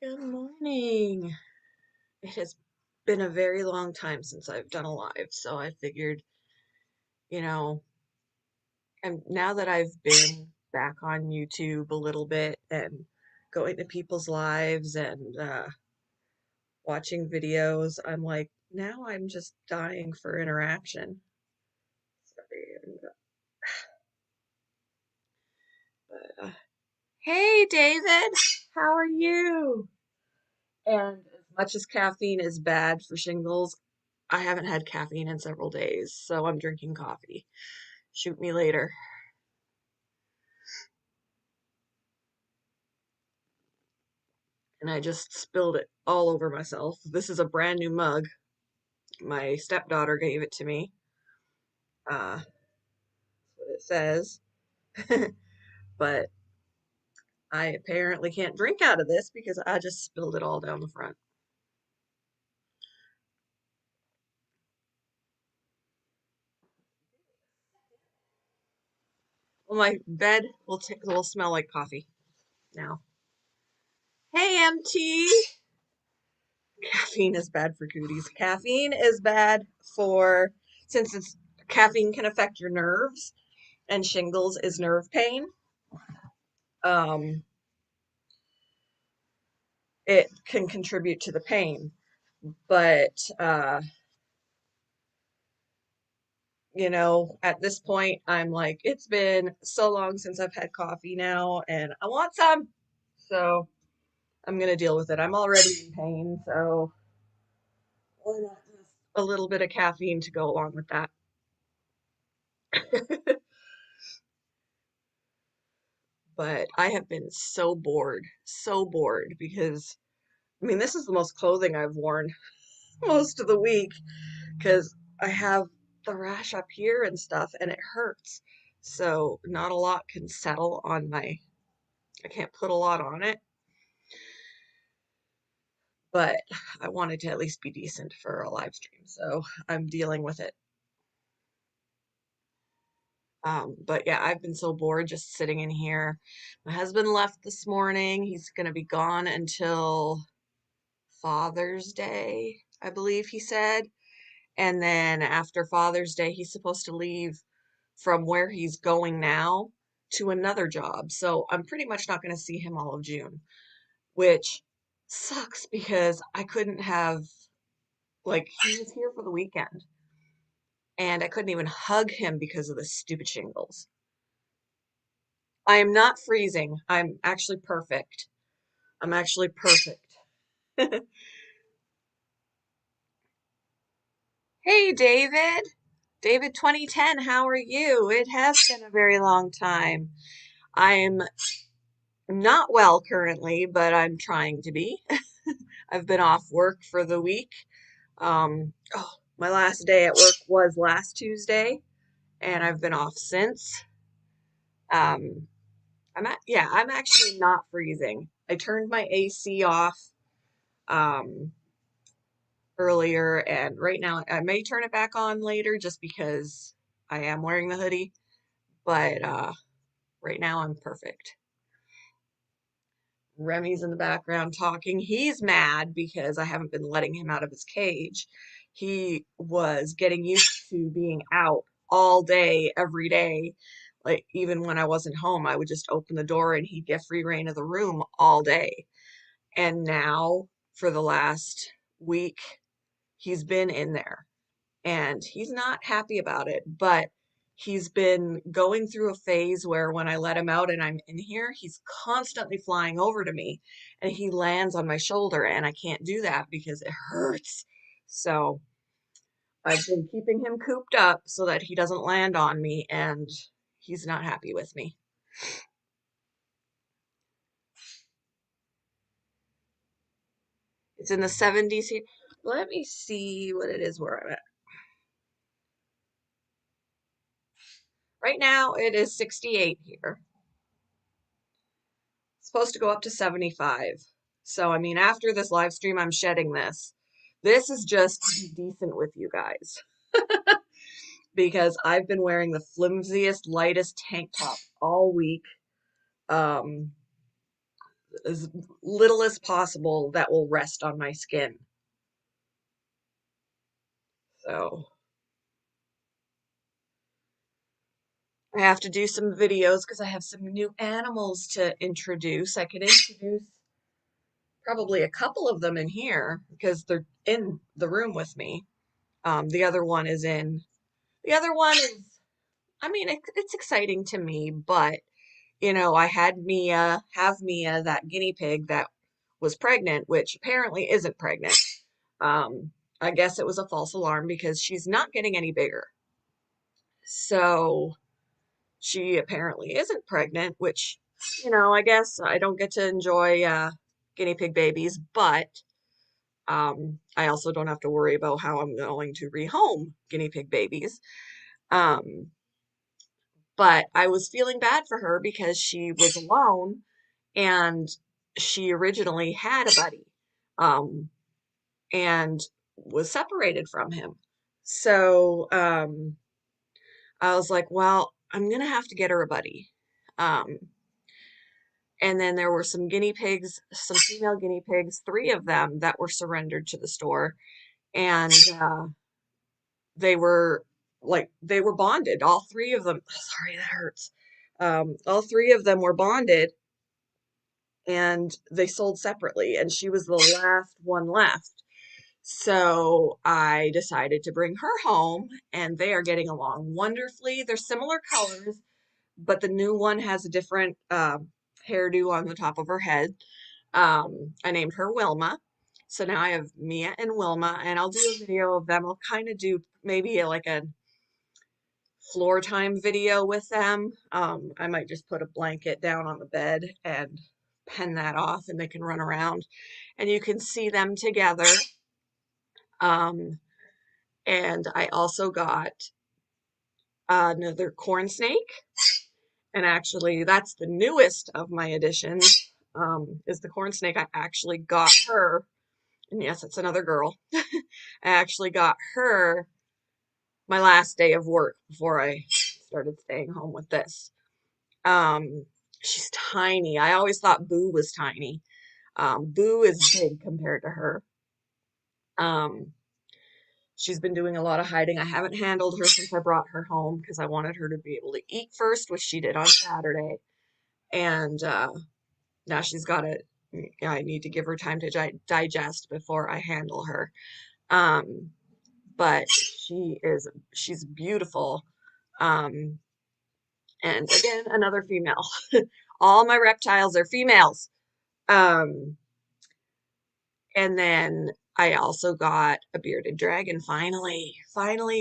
Good morning. It has been a very long time since I've done a live, so I figured, you know, and now that I've been back on YouTube a little bit and going to people's lives and watching videos, I'm like, now I'm just dying for interaction. Sorry, but, hey, David, how are you? And as much as caffeine is bad for shingles, I haven't had caffeine in several days, so I'm drinking coffee. Shoot me later. And I just spilled it all over myself. This is a brand new mug. My stepdaughter gave it to me. That's what it says. But I apparently can't drink out of this because I just spilled it all down the front. Well, my bed will smell like coffee now. Hey, MT! Caffeine is bad for cooties. Caffeine is bad for, since caffeine can affect your nerves, and shingles is nerve pain. Um, it can contribute to the pain. But, at this point, I'm like, it's been so long since I've had coffee now, and I want some. So I'm going to deal with it. I'm already in pain, so why not just a little bit of caffeine to go along with that? But I have been so bored because, I mean, this is the most clothing I've worn most of the week because I have the rash up here and stuff, and it hurts. So not a lot can settle on I can't put a lot on it, but I wanted to at least be decent for a live stream, so I'm dealing with it. But yeah, I've been so bored just sitting in here. My husband left this morning. He's gonna be gone until Father's Day, I believe he said. And then after Father's Day, he's supposed to leave from where he's going now to another job. So I'm pretty much not going to see him all of June, which sucks because I couldn't have, like, he was here for the weekend and I couldn't even hug him because of the stupid shingles. I am not freezing. I'm actually perfect. I'm actually perfect. Hey, David. David 2010, how are you? It has been a very long time. I'm not well currently, but I'm trying to be. I've been off work for the week. My last day at work was last Tuesday, and I've been off since. Um, I'm actually not freezing. I turned my AC off um, earlier, and right now I may turn it back on later just because I am wearing the hoodie, but right now I'm perfect. Remy's in the background talking. He's mad because I haven't been letting him out of his cage. He was getting used to being out all day, every day. Like, even when I wasn't home, I would just open the door and he'd get free reign of the room all day. And now, for the last week, he's been in there and he's not happy about it, but he's been going through a phase where when I let him out and I'm in here, he's constantly flying over to me and he lands on my shoulder and I can't do that because it hurts. So I've been keeping him cooped up so that he doesn't land on me and he's not happy with me. It's in the 70s here. Let me see what it is where I'm at. Right now it is 68 here. It's supposed to go up to 75. So, I mean, after this live stream, I'm shedding this. This is just to be decent with you guys because I've been wearing the flimsiest, lightest tank top all week. Um, as little as possible that will rest on my skin. So I have to do some videos because I have some new animals to introduce. I could introduce probably a couple of them in here because they're in the room with me. The other one is in, the other one is, I mean, it's exciting to me, but I had have Mia, that guinea pig that was pregnant, which apparently isn't pregnant. Um, I guess it was a false alarm because she's not getting any bigger. So she apparently isn't pregnant, which, I guess I don't get to enjoy guinea pig babies, but I also don't have to worry about how I'm going to rehome guinea pig babies. Um, but I was feeling bad for her because she was alone and she originally had a buddy um, and was separated from him. So I was like, well, I'm going to have to get her a buddy. Um, and then there were some guinea pigs, some female guinea pigs, three of them that were surrendered to the store. And they were they were bonded. All three of them, sorry, that hurts. All three of them were bonded and they sold separately. And she was the last one left. So I decided to bring her home, and they are getting along wonderfully. They're similar colors, but the new one has a different hairdo on the top of her head. I named her Wilma. So now I have Mia and Wilma, and I'll do a video of them. I'll kind of do maybe like a floor time video with them. I might just put a blanket down on the bed and pen that off, and they can run around, and you can see them together. Um, and I also got another corn snake, and actually that's the newest of my additions. Is the corn snake. I actually got her, and yes, it's another girl. I actually got her my last day of work before I started staying home with this. Um, she's tiny. I always thought Boo was tiny. Boo is big compared to her. Um, she's been doing a lot of hiding. I haven't handled her since I brought her home because I wanted her to be able to eat first, which she did on Saturday. And now she's got to, I need to give her time to digest before I handle her. Um, but she's beautiful. Um, and again, another female. All my reptiles are females. Um, and then I also got a bearded dragon. Finally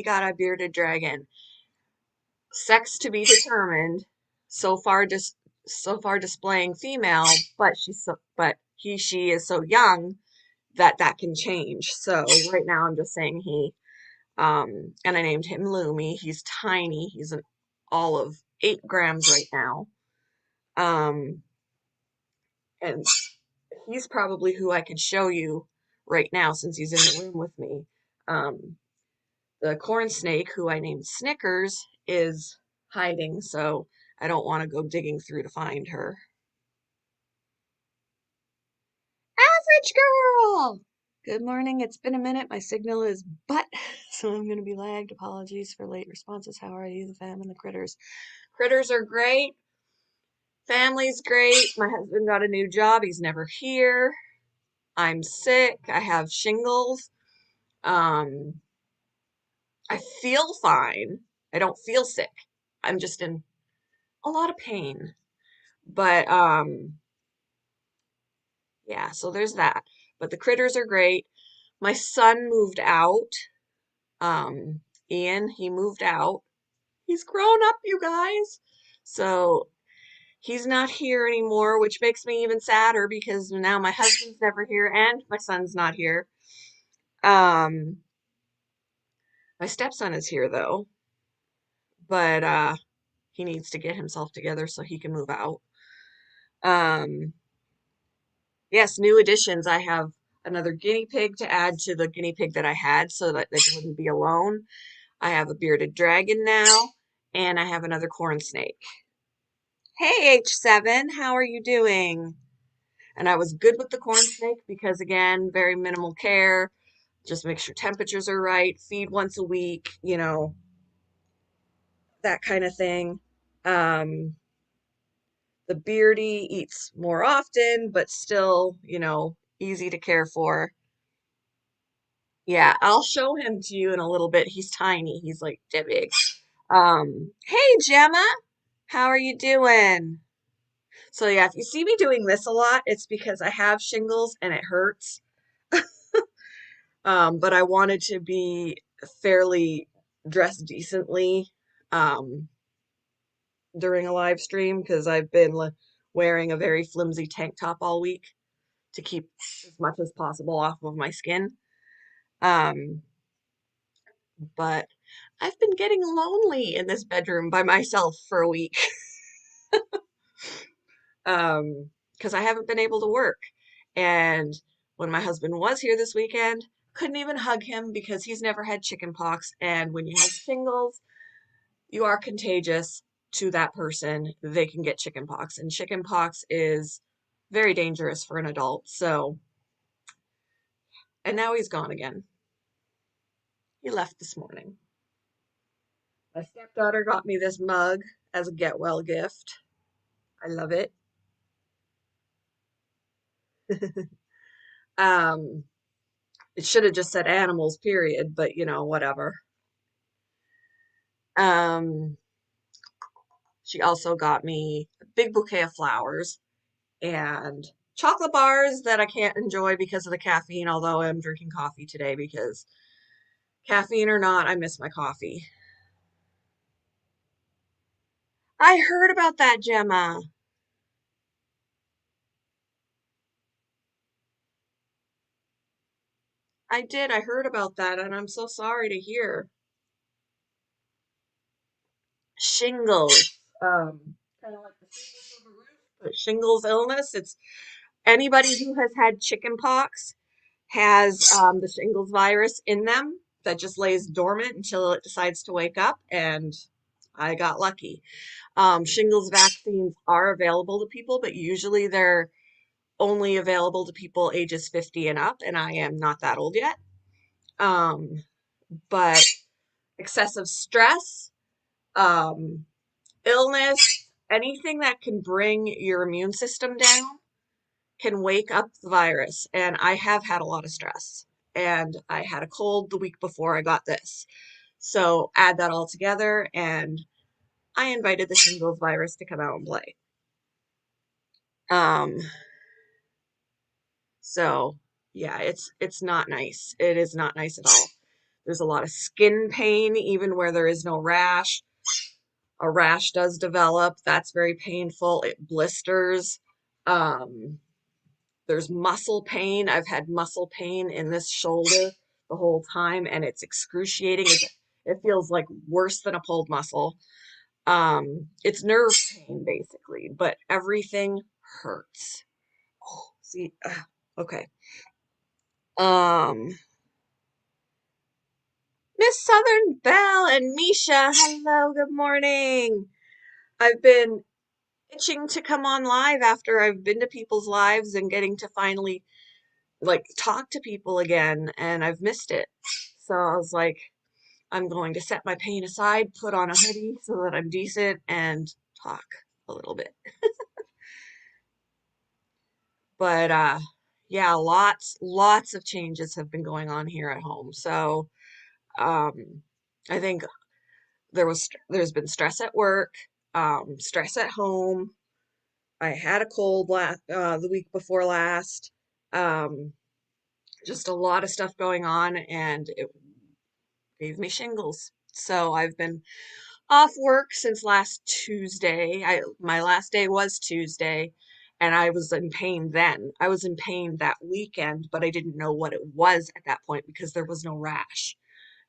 got a bearded dragon. Sex to be determined. So far, just so far displaying female, but she is so young that that can change. So right now I'm just saying he. And I named him Lumi. He's tiny. He's an all of 8 grams right now. Um, and he's probably who I could show you right now since he's in the room with me. Um, the corn snake, who I named Snickers, is hiding, so I don't want to go digging through to find her. Average girl! Good morning. It's been a minute. My signal is butt, so I'm going to be lagged. Apologies for late responses. How are you, the fam and the critters? Critters are great. Family's great. My husband got a new job. He's never here. I'm sick. I have shingles. Um, I feel fine. I don't feel sick. I'm just in a lot of pain. But yeah, so there's that. But the critters are great. My son moved out. Um, Ian, he moved out. He's grown up, you guys. So he's not here anymore, which makes me even sadder because now my husband's never here and my son's not here. Um, my stepson is here though, but he needs to get himself together so he can move out. Um, yes, new additions. I have another guinea pig to add to the guinea pig that I had so that they wouldn't be alone. I have a bearded dragon now, and I have another corn snake. Hey, H7, how are you doing? And I was good with the corn snake because, again, very minimal care. Just make sure temperatures are right, feed once a week, that kind of thing. Um, the Beardy eats more often, but still, easy to care for. Yeah, I'll show him to you in a little bit. He's tiny. He's like that big. Hey Gemma, how are you doing? So yeah, if you see me doing this a lot, it's because I have shingles and it hurts. But I wanted to be fairly dressed decently um, during a live stream because I've been wearing a very flimsy tank top all week to keep as much as possible off of my skin. Um, but I've been getting lonely in this bedroom by myself for a week because I haven't been able to work. And when my husband was here this weekend, couldn't even hug him because he's never had chicken pox. And when you have shingles, you are contagious to that person. They can get chicken pox, and chicken pox is very dangerous for an adult. So, and now he's gone again. He left this morning. My stepdaughter got me this mug as a get well gift. I love it. um, it should have just said animals, period, but whatever. Um, she also got me a big bouquet of flowers and chocolate bars that I can't enjoy because of the caffeine, although I'm drinking coffee today because caffeine or not, I miss my coffee. I heard about that, Gemma. I did. I heard about that, and I'm so sorry to hear. Shingles. Kind of like the shingles on the roof, but shingles illness. It's anybody who has had chicken pox has the shingles virus in them that just lays dormant until it decides to wake up, and I got lucky. Shingles vaccines are available to people, but usually they're only available to people ages 50 and up, and I am not that old yet. But excessive stress, um, illness, anything that can bring your immune system down can wake up the virus. And I have had a lot of stress. And I had a cold the week before I got this. So add that all together, and I invited the shingles virus to come out and play. Um, so yeah, it's not nice. It is not nice at all. There's a lot of skin pain, even where there is no rash. A rash does develop. That's very painful. It blisters. Um, there's muscle pain. I've had muscle pain in this shoulder the whole time, and it's excruciating. It feels like worse than a pulled muscle. It's nerve pain basically, but everything hurts. Oh, see, okay. Um, Miss Southern Belle and Misha, hello, good morning. I've been itching to come on live after I've been to people's lives and getting to finally talk to people again, and I've missed it. So I was like, I'm going to set my pain aside, put on a hoodie so that I'm decent and talk a little bit. But yeah, lots of changes have been going on here at home. So um I think there's been stress at work, stress at home. I had a cold the week before last. Um, just a lot of stuff going on, and it gave me shingles. So I've been off work since last Tuesday. My last day was Tuesday, and I was in pain then. I was in pain that weekend, but I didn't know what it was at that point because there was no rash.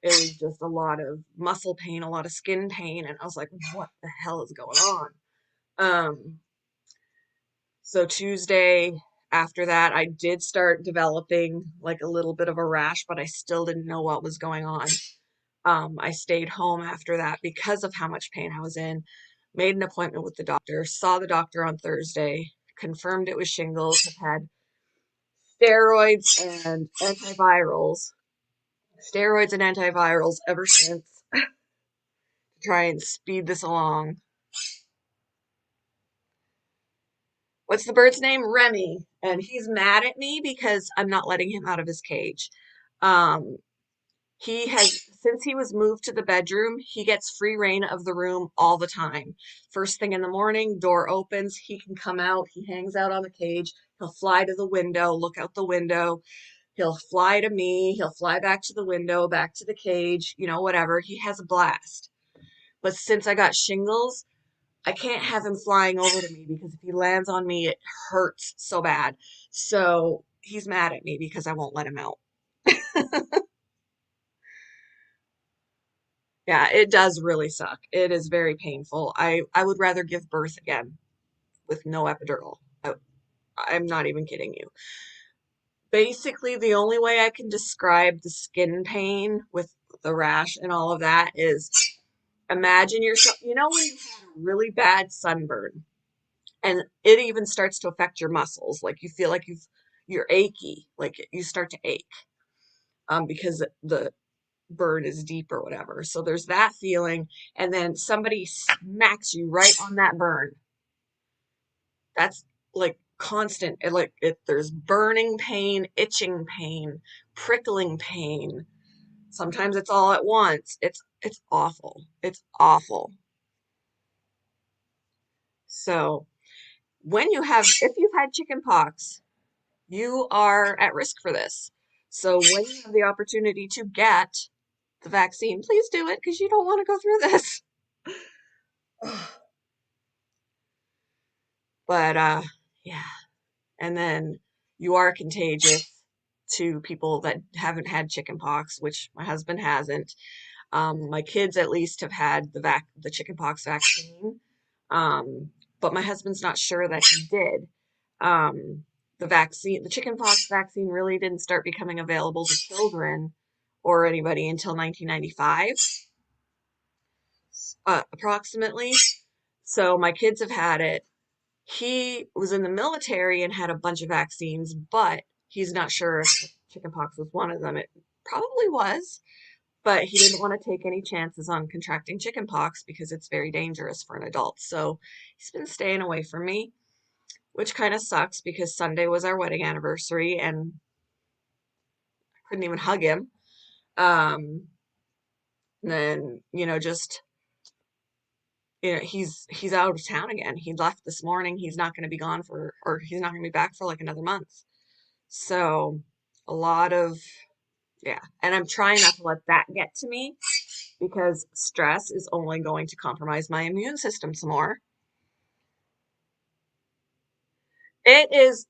It was just a lot of muscle pain, a lot of skin pain, and I was like, what the hell is going on? Um, So Tuesday after that, I did start developing like a little bit of a rash, but I still didn't know what was going on. I stayed home after that because of how much pain I was in, made an appointment with the doctor, saw the doctor on Thursday, confirmed it was shingles, have had steroids and antivirals ever since to try and speed this along. What's the bird's name? Remy. And he's mad at me because I'm not letting him out of his cage. Um, since he was moved to the bedroom, he gets free reign of the room all the time. First thing in the morning, door opens, he can come out, he hangs out on the cage, he'll fly to the window, look out the window, he'll fly to me, he'll fly back to the window, back to the cage, whatever. He has a blast. But since I got shingles, I can't have him flying over to me because if he lands on me, it hurts so bad. So he's mad at me because I won't let him out. Yeah, it does really suck. It is very painful. I would rather give birth again with no epidural. I'm not even kidding you. Basically, the only way I can describe the skin pain with the rash and all of that is imagine yourself, when you've had a really bad sunburn and it even starts to affect your muscles, like you feel like you're achy, like you start to ache because the burn is deep or whatever. So there's that feeling, and then somebody smacks you right on that burn. That's like constant. There's burning pain, itching pain, prickling pain. Sometimes it's all at once. It's awful. It's awful. So if you've had chicken pox, you are at risk for this. So when you have the opportunity to get the vaccine, please do it because you don't want to go through this. But yeah. And then you are contagious to people that haven't had chicken pox, which my husband hasn't. My kids at least have had the chicken pox vaccine. But my husband's not sure that he did. The chicken pox vaccine really didn't start becoming available to children or anybody until 1995, approximately. So my kids have had it. He was in the military and had a bunch of vaccines, but he's not sure if chickenpox was one of them. It probably was, but he didn't want to take any chances on contracting chickenpox because it's very dangerous for an adult. So he's been staying away from me, which kind of sucks because Sunday was our wedding anniversary and I couldn't even hug him. And then, he's out of town again. He left this morning. He's not going to be he's not going to be back for like another month. So a lot of, yeah. And I'm trying not to let that get to me because stress is only going to compromise my immune system some more. It is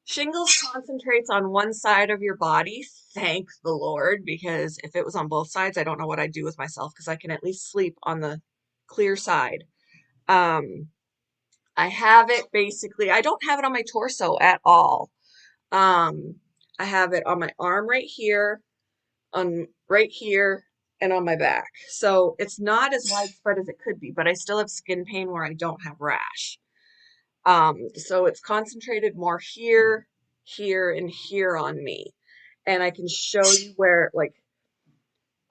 Shingles concentrates on one side of your body. Thank the Lord, because if it was on both sides, I don't know what I'd do with myself because I can at least sleep on the clear side. Um, I have it basically, I don't have it on my torso at all. Um, I have it on my arm right here, and on my back. So it's not as widespread as it could be, but I still have skin pain where I don't have rash. So it's concentrated more here, here, and here on me. And I can show you where, like,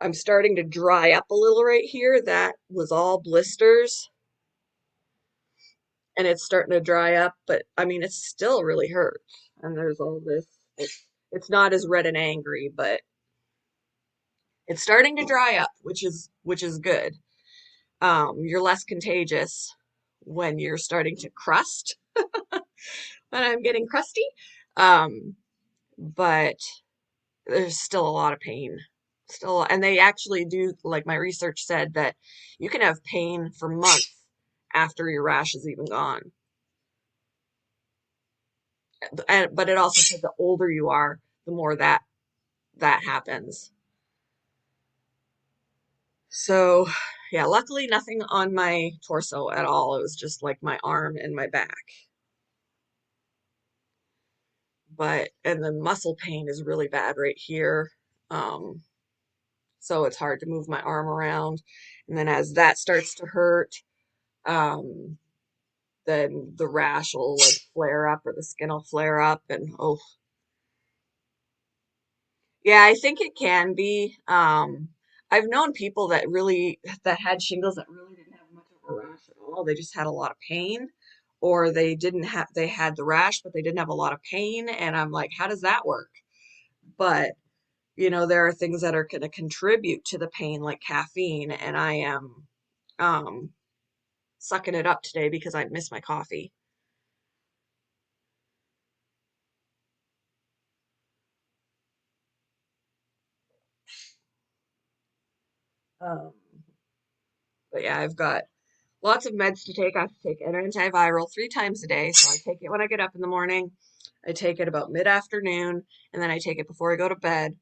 I'm starting to dry up a little right here. That was all blisters, and it's starting to dry up, but I mean, it still really hurts. And there's all this. It's not as red and angry, but it's starting to dry up, which is good. You're less contagious when you're starting to crust, when I'm getting crusty. Um, but there's still a lot of pain. And they actually do, like my research said, that you can have pain for months after your rash is even gone. But it also said the older you are, the more that happens. So, yeah, luckily nothing on my torso at all. It was just like my arm and my back. And the muscle pain is really bad right here. Um, so it's hard to move my arm around. And then as that starts to hurt, um, then the rash will like flare up or the skin will flare up and oh yeah, I think it can be. I've known people that had shingles that really didn't have much of a rash at all. They just had a lot of pain, or they had the rash, but they didn't have a lot of pain. And I'm like, how does that work? But there are things that are going to contribute to the pain, like caffeine, and I am um, sucking it up today because I miss my coffee. Um, but yeah, I've got lots of meds to take. I have to take an antiviral 3 times a day. So I take it when I get up in the morning. I take it about mid-afternoon, and then I take it before I go to bed.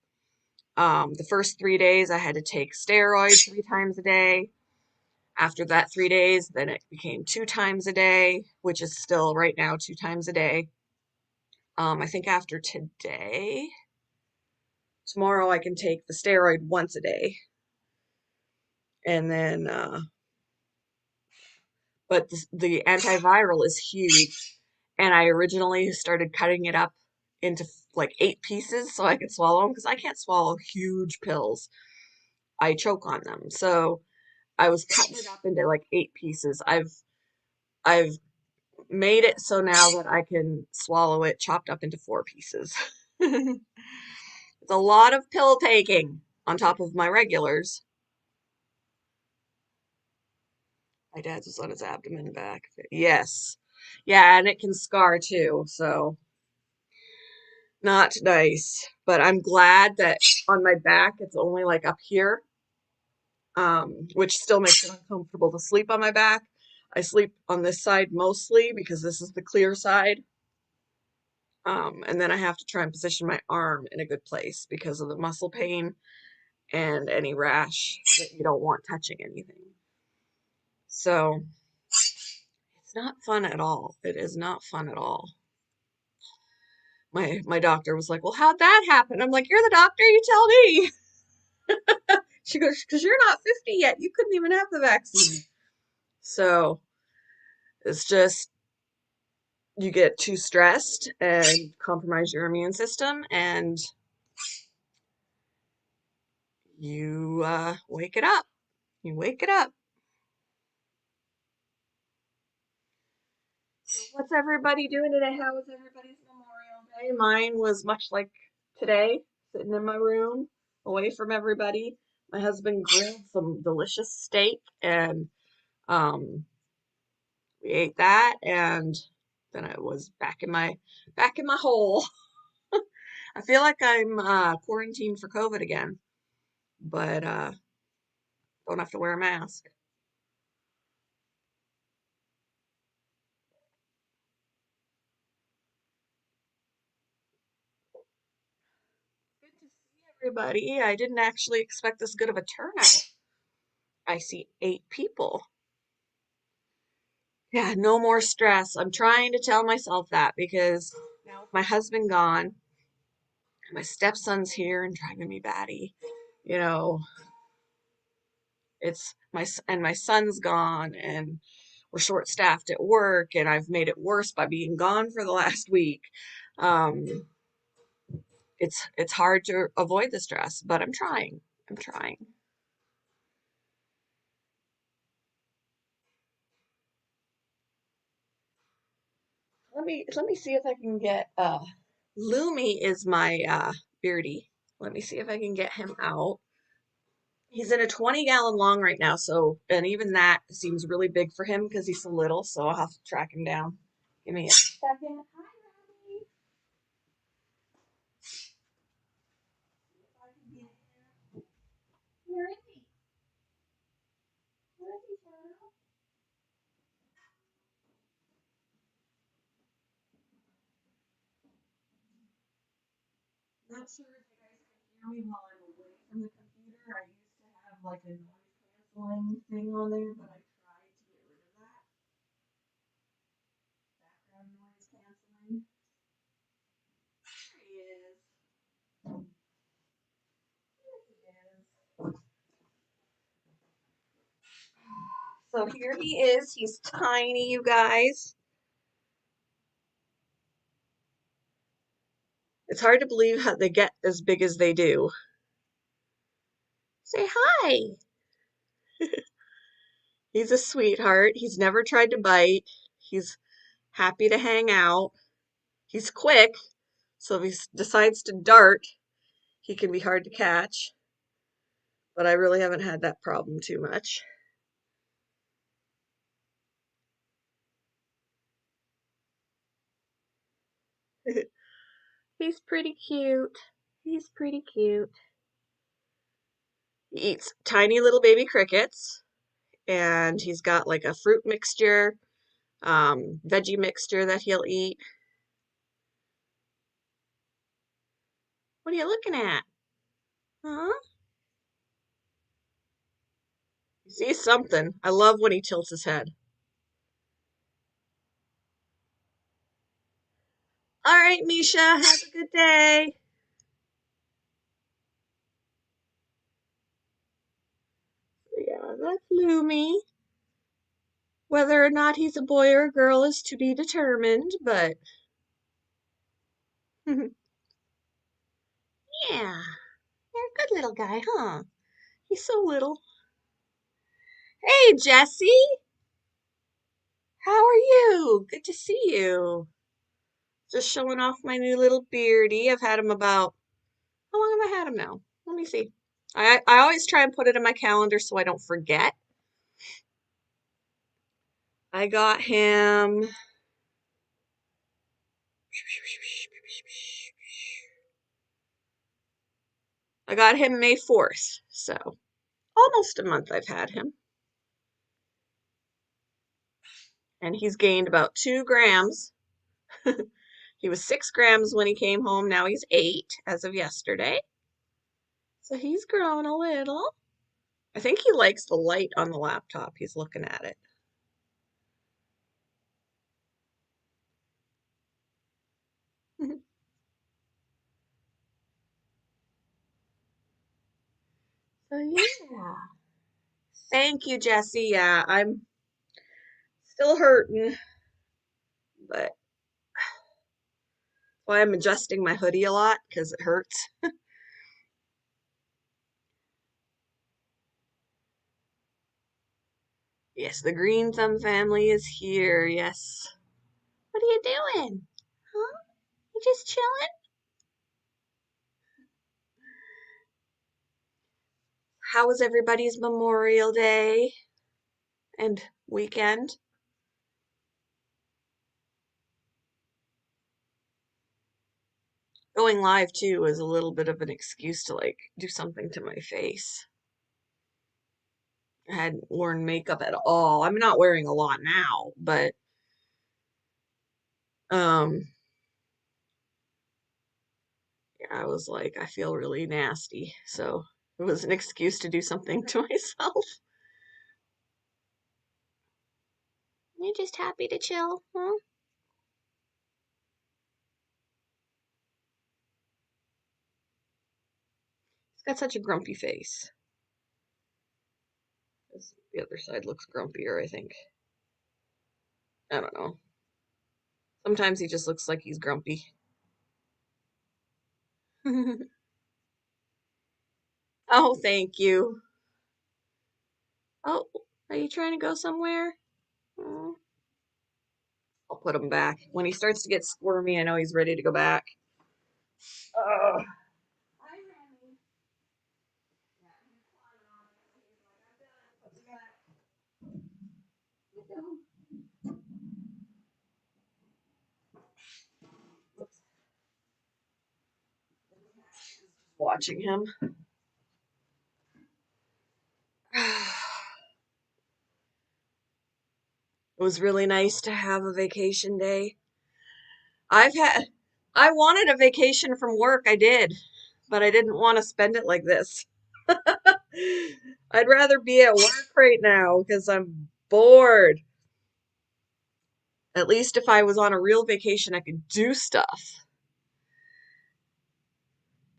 The first 3 days, I had to take steroids 3 times a day. After that 3 days, then it became 2 times a day, which is still right now 2 times a day. I think after today, tomorrow I can take the steroid once a day, and then, but the antiviral is huge. And I originally started cutting it up into like 8 pieces so I could swallow them because I can't swallow huge pills. I choke on them. So I was cutting it up into like 8 pieces. I've made it so now that I can swallow it chopped up into 4 pieces. It's a lot of pill taking on top of my regulars. My dad's was on his abdomen back. Yes. Yeah, and it can scar too, so not nice. But I'm glad that on my back it's only like up here, which still makes it uncomfortable to sleep on my back. I sleep on this side mostly because this is the clear side. And then I have to try and position my arm in a good place because of the muscle pain and any rash that you don't want touching anything. So it's not fun at all. It is not fun at all. My doctor was like, "Well, how'd that happen?" I'm like, "You're the doctor, you tell me." She goes, "Because you're not 50 yet. You couldn't even have the vaccine." So it's just you get too stressed and compromise your immune system, and you wake it up. You wake it up. So what's everybody doing today? How was everybody's Memorial Day? Mine was much like today, sitting in my room, away from everybody. My husband grilled some delicious steak, and um, we ate that, and then I was back in my hole. I feel like I'm quarantined for COVID again, but don't have to wear a mask. Good to see everybody. I didn't actually expect this good of a turnout. I see 8 people. Yeah, no more stress. I'm trying to tell myself that because now with my husband gone, my stepson's here and driving me batty. You know, it's my son's gone and we're short staffed at work and I've made it worse by being gone for the last week. Um, it's hard to avoid the stress, but I'm trying. I'm trying. Let me see if I can get Lumi is my beardie. Let me see if I can get him out. He's in a 20-gallon long right now, so and even that seems really big for him because he's so little, so I'll have to track him down. Give me a second. Hi, Robbie. Where is he? Where is he, Shadow? Not sure if you guys can hear me while I'm away from the computer. I used to have like a noise canceling thing on there, but I tried to get rid of that background noise canceling. There he is. There he is. So here he is. He's tiny, you guys. It's hard to believe how they get as big as they do. Say hi. He's a sweetheart. He's never tried to bite. He's happy to hang out. He's quick, so if he decides to dart, he can be hard to catch. But I really haven't had that problem too much. He's pretty cute. He's pretty cute. He eats tiny little baby crickets, and he's got like a fruit mixture, veggie mixture that he'll eat. What are you looking at? Huh? You see something. I love when he tilts his head. All right, Misha, have a good day. Yeah, that's Lumi. Whether or not he's a boy or a girl is to be determined, but yeah, you're a good little guy, huh? He's so little. Hey, Jesse, how are you? Good to see you. Just showing off my new little beardie. I've had him about, how long have I had him now? Let me see. I always try and put it in my calendar so I don't forget. I got him. I got him May 4th, so almost a month I've had him. And he's gained about 2 grams. He was 6 grams when he came home. Now he's 8 as of yesterday. So he's grown a little. I think he likes the light on the laptop. He's looking at it. So yeah. Thank you, Jesse. Yeah, I'm still hurting, but why I'm adjusting my hoodie a lot because it hurts. Yes, the green thumb family is here. Yes. What are you doing? Huh? You just chilling? How was everybody's Memorial Day and weekend? Going live too was a little bit of an excuse to like do something to my face. I hadn't worn makeup at all. I'm not wearing a lot now, but um yeah, I was like, I feel really nasty. So it was an excuse to do something to myself. You're just happy to chill, huh? It's got such a grumpy face. The other side looks grumpier, I think. I don't know. Sometimes he just looks like he's grumpy. Oh, thank you. Oh, are you trying to go somewhere? Oh, I'll put him back. When he starts to get squirmy, I know he's ready to go back. Ugh. Watching him. It was really nice to have a vacation day. I've had, I wanted a vacation from work, I did, but I didn't want to spend it like this. I'd rather be at work right now because I'm bored. At least if I was on a real vacation, I could do stuff.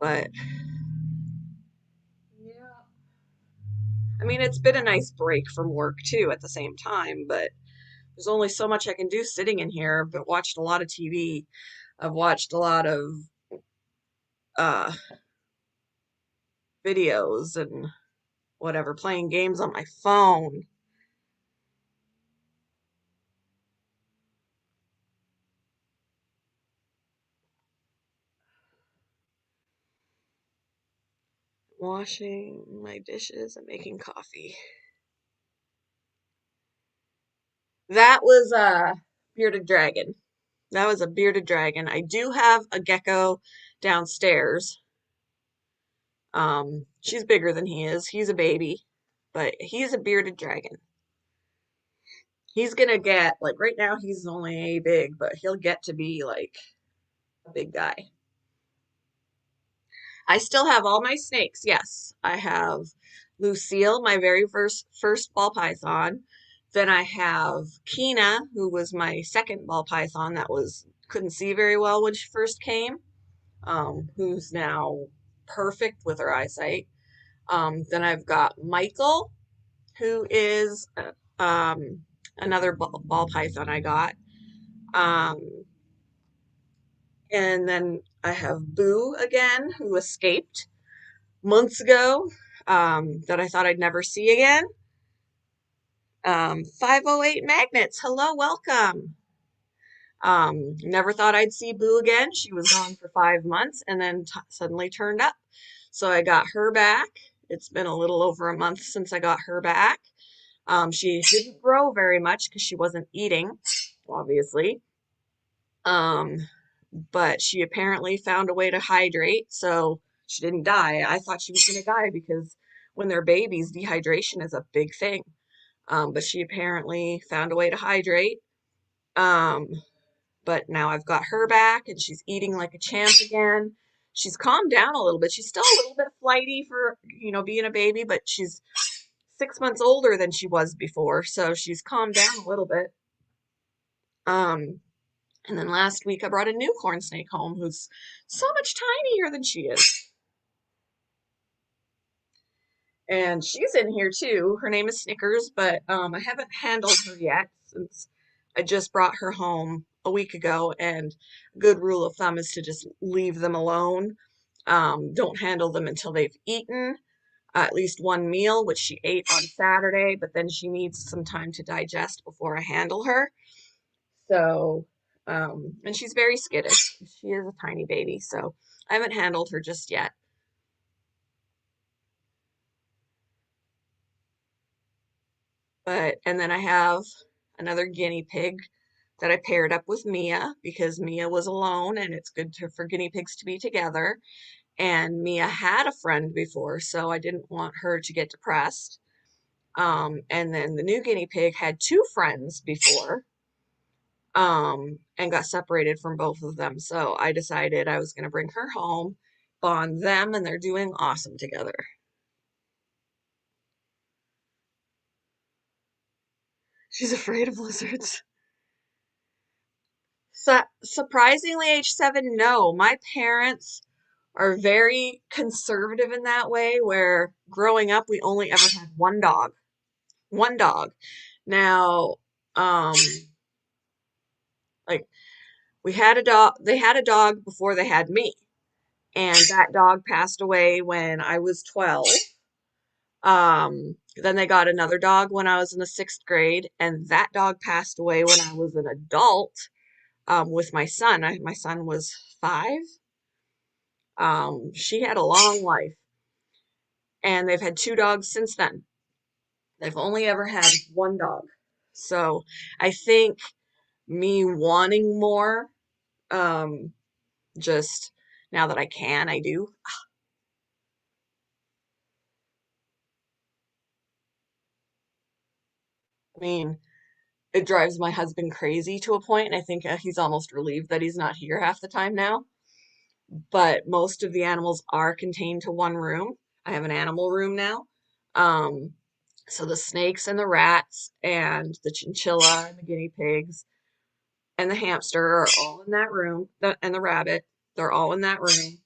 But yeah, I mean, it's been a nice break from work too at the same time, but there's only so much I can do sitting in here. But watched a lot of TV. I've watched a lot of uh, videos and whatever, playing games on my phone. Washing my dishes and making coffee. That was a bearded dragon. That was a bearded dragon. I do have a gecko downstairs. She's bigger than he is. He's a baby, but he's a bearded dragon. He's gonna get like right now he's only a big, but he'll get to be like a big guy. I still have all my snakes. Yes, I have Lucille, my very first ball python. Then I have Kina, who was my second ball python that was couldn't see very well when she first came, who's now perfect with her eyesight. Then I've got Michael, who is another ball python I got. Um, and then I have Boo again, who escaped months ago, that I thought I'd never see again. 508 Magnets, hello, welcome. Never thought I'd see Boo again. She was gone for 5 months and then suddenly turned up. So I got her back. It's been a little over a month since I got her back. She didn't grow very much because she wasn't eating, obviously. Um, but she apparently found a way to hydrate, so she didn't die. I thought she was going to die because when they're babies, dehydration is a big thing. But she apparently found a way to hydrate. Um, but now I've got her back and she's eating like a champ again. She's calmed down a little bit. She's still a little bit flighty for, being a baby, but she's 6 months older than she was before, so she's calmed down a little bit. Um, and then last week I brought a new corn snake home who's so much tinier than she is. And she's in here too. Her name is Snickers, but I haven't handled her yet since I just brought her home a week ago. And a good rule of thumb is to just leave them alone. Don't handle them until they've eaten at least one meal, which she ate on Saturday, but then she needs some time to digest before I handle her. So, and she's very skittish. She is a tiny baby, so I haven't handled her just yet. And then I have another guinea pig that I paired up with Mia because Mia was alone and it's good for guinea pigs to be together. And Mia had a friend before, so I didn't want her to get depressed. And then the new guinea pig had two friends before, and got separated from both of them. So I decided I was going to bring her home, bond them, and they're doing awesome together. She's afraid of lizards. Surprisingly, age 7, no. My parents are very conservative in that way, where growing up, we only ever had one dog. One dog. Now, um, like, we had a dog, they had a dog before they had me, and that dog passed away when I was 12. Then they got another dog when I was in the 6th grade, and that dog passed away when I was an adult, with my son. My son was 5. She had a long life, and they've had two dogs since then. They've only ever had one dog. So I think me wanting more, um, just now that I can, I do. I mean, it drives my husband crazy to a point, and I think he's almost relieved that he's not here half the time now. But most of the animals are contained to one room. I have an animal room now. Um, so the snakes and the rats and the chinchilla and the guinea pigs and the hamster are all in that room, and the rabbit, they're all in that room.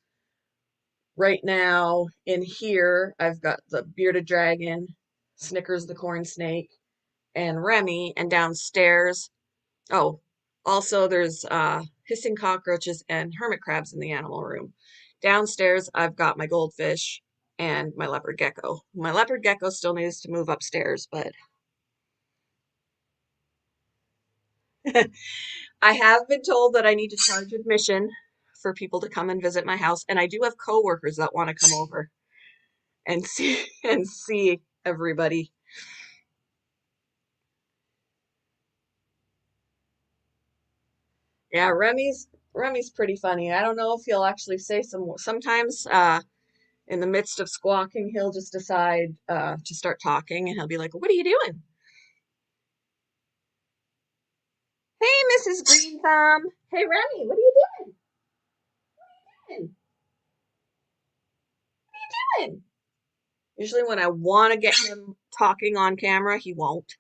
Right now in here, I've got the bearded dragon, Snickers the corn snake, and Remy, and downstairs, oh, also there's hissing cockroaches and hermit crabs in the animal room. Downstairs, I've got my goldfish and my leopard gecko. My leopard gecko still needs to move upstairs, but I have been told that I need to charge admission for people to come and visit my house, and I do have coworkers that want to come over and see everybody. Yeah, Remy's pretty funny. I don't know if he'll actually say sometimes in the midst of squawking, he'll just decide to start talking and he'll be like, "What are you doing?" "Hey, Mrs. Green Thumb." "Hey, Remy, what are you doing?" Doing? Usually when I want to get him talking on camera, he won't.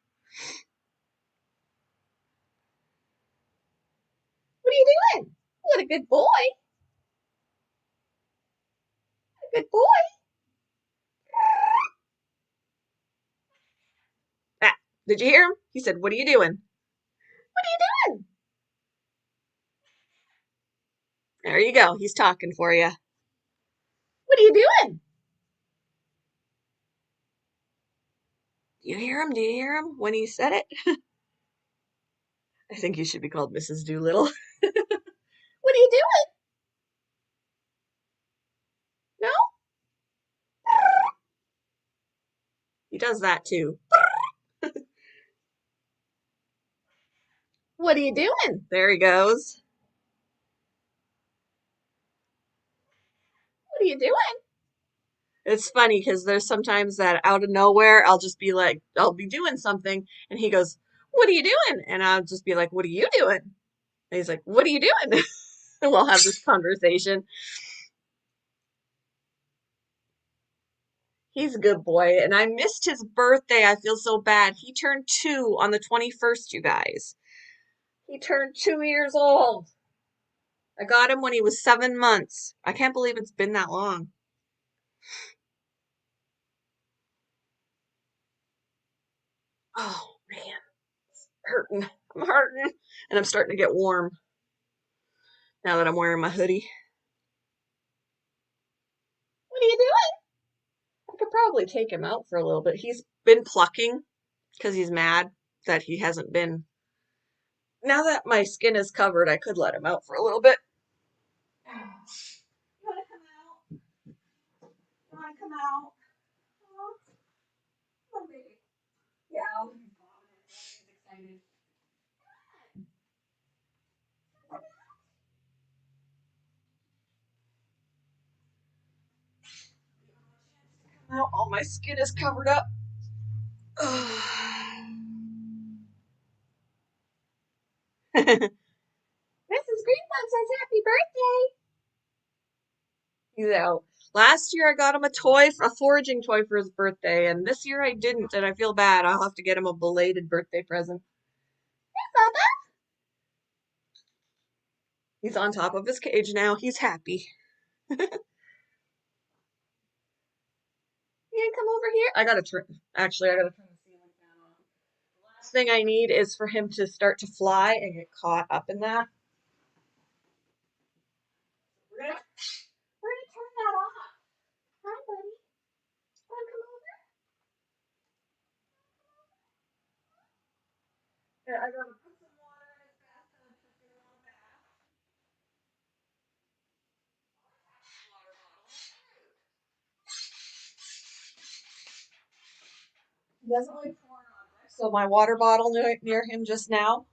"What are you doing?" "What a good boy. Good boy." Ah, did you hear him? He said, "What are you doing?" "What are you doing?" There you go. He's talking for you. "What are you doing?" Do you hear him? Do you hear him when he said it? I think you should be called Mrs. Doolittle. "What are you doing?" "No?" He does that too. "What are you doing?" There he goes. "What are you doing?" It's funny because there's sometimes that out of nowhere, I'll just be like, I'll be doing something, and he goes, "What are you doing?" And I'll just be like, "What are you doing?" And he's like, "What are you doing?" And we'll have this conversation. He's a good boy, and I missed his birthday. I feel so bad. He turned 2 on the 21st, you guys. He turned 2 years old. I got him when he was 7 months. I can't believe it's been that long. Oh, man, hurting. I'm hurting. And I'm starting to get warm now that I'm wearing my hoodie. "What are you doing?" I could probably take him out for a little bit. He's been plucking because he's mad that he hasn't been. Now that my skin is covered, I could let him out for a little bit. You want to come out? You want to come out? Oh, come on, baby. Yeah, he's excited. Come out. All my skin is covered up. Mrs. Greenbug says happy birthday. He's out. Last year I got him a foraging toy for his birthday, and this year I didn't, and I feel bad. I'll have to get him a belated birthday present. Bubba. He's on top of his cage now. He's happy. You can come over here. I gotta turn the ceiling fan on. The last thing I need is for him to start to fly and get caught up in that. We're gonna turn that off. Hi, buddy. Wanna come over? Yeah, I gotta put some water in his bathtub for him to want a bath. Water bottle. He doesn't like foreign objects, so my water bottle near him just now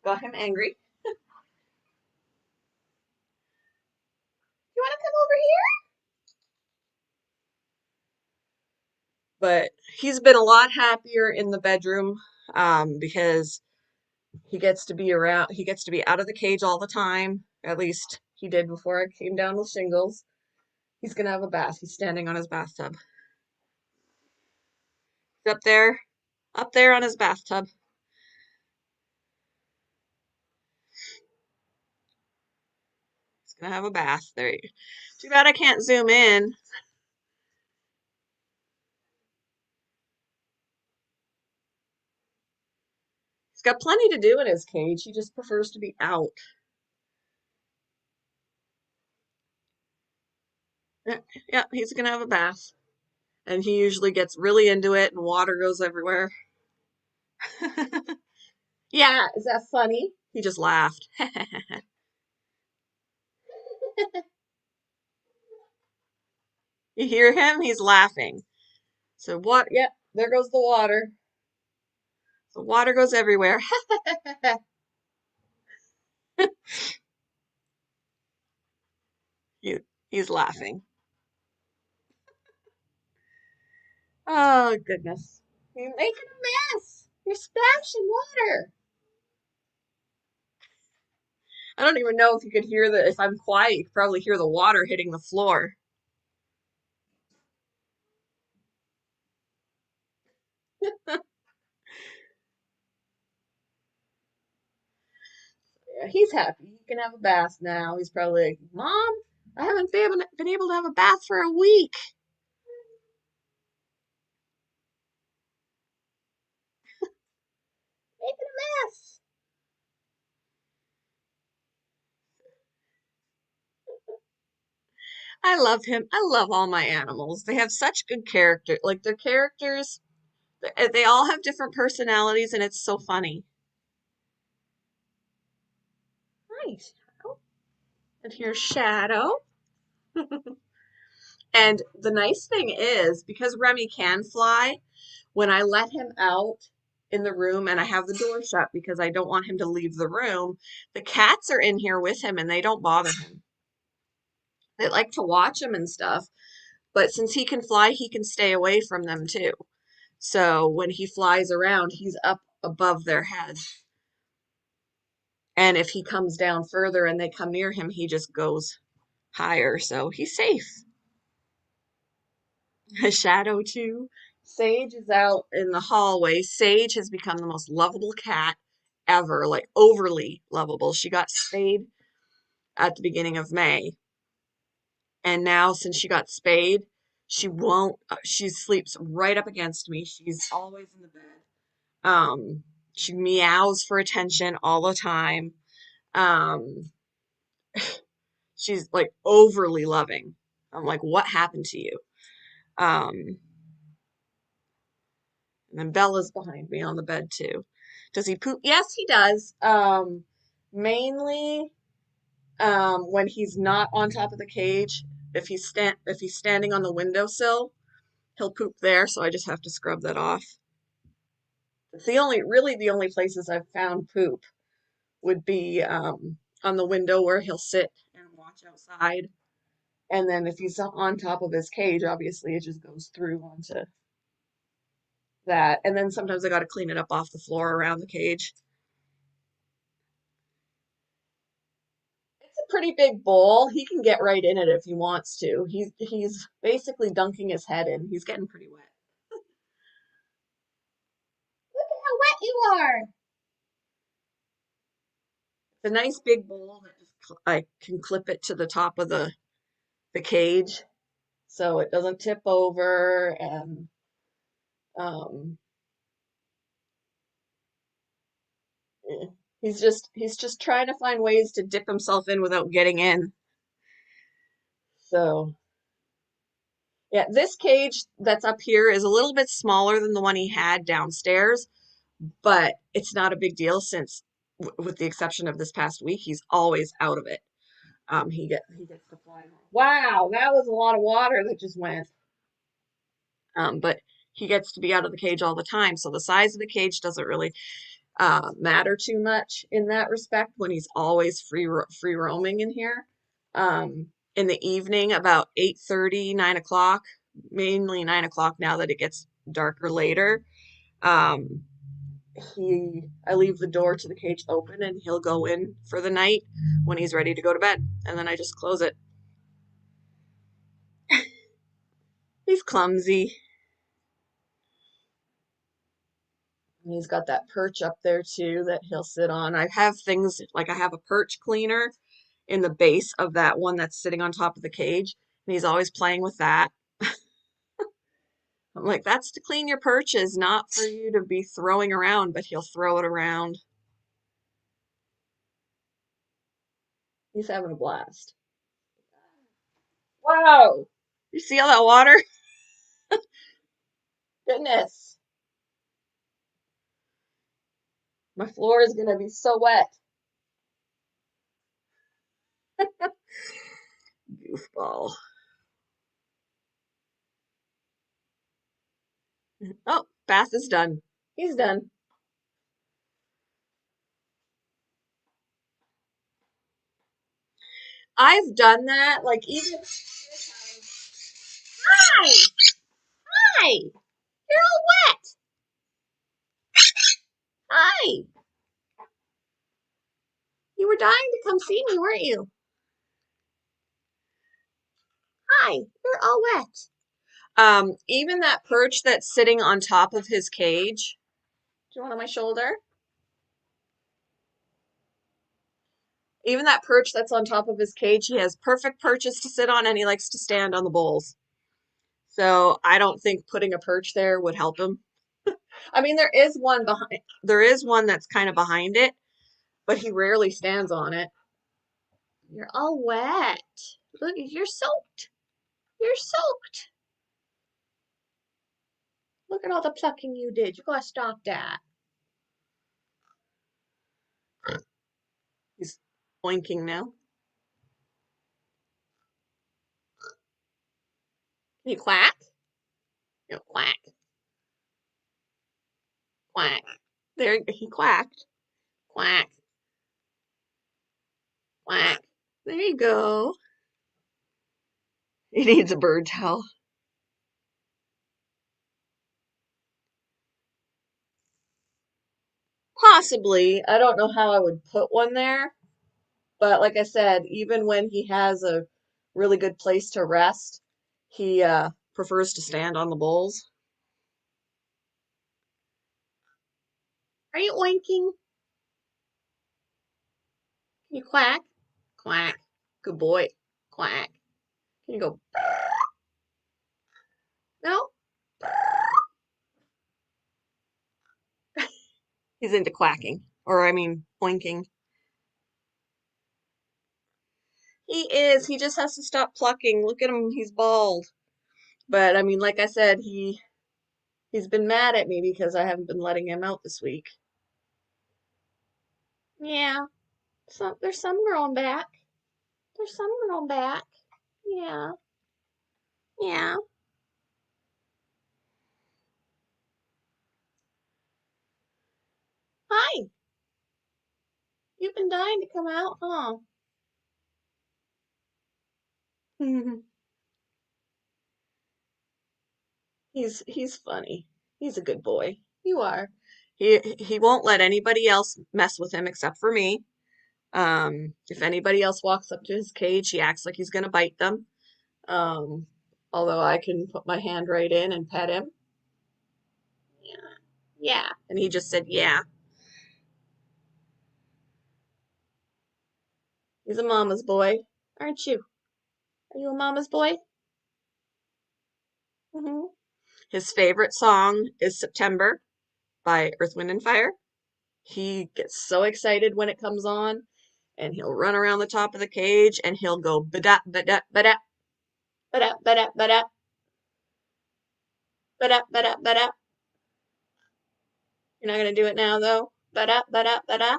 got him angry. You want to come over here? But he's been a lot happier in the bedroom because he gets to be out of the cage all the time. At least he did before I came down with shingles. He's gonna have a bath. He's standing on his bathtub. He's up there on his bathtub. He's gonna have a bath. Too bad I can't zoom in. got plenty to do in his cage. He just prefers to be out. Yeah, yeah, he's gonna have a bath. And he usually gets really into it and water goes everywhere. Yeah, is that funny? He just laughed. You hear him? He's laughing. So what? Yep, there goes the water. The water goes everywhere. He, he's laughing. Oh, goodness. You're making a mess. You're splashing water. I don't even know if you could hear if I'm quiet, you could probably hear the water hitting the floor. Yeah, he's happy. He can have a bath now. He's probably like, Mom, I haven't been able to have a bath for a week. Making a mess. I love him. I love all my animals. They have such good character. Like their characters, they all have different personalities, and it's so funny. Nice. And here's Shadow. And the nice thing is, because Remy can fly, when I let him out in the room and I have the door shut because I don't want him to leave the room, the cats are in here with him and they don't bother him. They like to watch him and stuff, but since he can fly, he can stay away from them too. So when he flies around, he's up above their heads. And if he comes down further and they come near him, he just goes higher. So he's safe. A Shadow too. Sage is out in the hallway. Sage has become the most lovable cat ever, like overly lovable. She got spayed at the beginning of May. And now since she got spayed, she won't she sleeps right up against me. She's always in the bed. She meows for attention all the time. Um, she's like overly loving. I'm like, what happened to you? Um, and then Bella's behind me on the bed too. Does he poop? Yes, he does. Mainly when he's not on top of the cage. If he's standing on the windowsill, he'll poop there. So I just have to scrub that off. It's the only places I've found poop would be on the window where he'll sit and watch outside. And then if he's on top of his cage, obviously it just goes through onto that. And then sometimes I got to clean it up off the floor around the cage. It's a pretty big bowl. He can get right in it if he wants to. He's basically dunking his head in. He's getting pretty wet. Look at how wet you are. It's a nice big bowl that just I can clip it to the top of the cage so it doesn't tip over and um eh, he's just trying to find ways to dip himself in without getting in. So yeah, this cage that's up here is a little bit smaller than the one he had downstairs, but it's not a big deal since, with the exception of this past week, he's always out of it. He gets to fly home. Wow, that was a lot of water that just went. But he gets to be out of the cage all the time, so the size of the cage doesn't really matter too much in that respect when he's always free roaming in here. In the evening, about 8:30, 9 o'clock, mainly 9 o'clock now that it gets darker later. Um, I leave the door to the cage open and he'll go in for the night when he's ready to go to bed, and then I just close it. He's clumsy. And he's got that perch up there too that he'll sit on. I have things like I have a perch cleaner in the base of that one that's sitting on top of the cage, and he's always playing with that. I'm like, that's to clean your perches, not for you to be throwing around, but he'll throw it around. He's having a blast. Whoa! You see all that water? Goodness. My floor is gonna be so wet. Goofball. Oh, bath is done. He's done. I've done that, like even. Hi! Hi! You're all wet! Hi! You were dying to come see me, weren't you? Hi! You're all wet. Even that perch that's sitting on top of his cage. Do you want on my shoulder? Even that perch that's on top of his cage, he has perfect perches to sit on and he likes to stand on the bowls. So I don't think putting a perch there would help him. I mean, there is one that's kind of behind it, but he rarely stands on it. You're all wet. Look, you're soaked. You're soaked. Look at all the plucking you did. You gotta stop that. He's oinking now. Can you quack? You quack, quack. There, he quacked. Quack, quack. There you go. He needs a bird towel. Possibly. I don't know how I would put one there. But like I said, even when he has a really good place to rest, he prefers to stand on the bowls. Are you oinking? Can you quack? Quack. Good boy. Quack. Can you go? No? He's into quacking. Or, I mean, oinking. He is. He just has to stop plucking. Look at him. He's bald. But, I mean, like I said, he's been mad at me because I haven't been letting him out this week. Yeah. There's some growing back. There's some growing back. Yeah. Yeah. Hi. You've been dying to come out, huh? He's funny. He's a good boy. You are. He won't let anybody else mess with him except for me. If anybody else walks up to his cage, he acts like he's gonna bite them. Um, Although I can put my hand right in and pet him. Yeah. Yeah. And he just said, yeah. He's a mama's boy, aren't you? Are you a mama's boy? Hmm. His favorite song is September by Earth, Wind, and Fire. He gets so excited when it comes on, and he'll run around the top of the cage and he'll go ba-da, ba-da, ba-da, ba-da, ba-da, ba-da, ba-da, ba-da, ba-da. You're not gonna do it now though. Ba-da, ba-da, ba-da.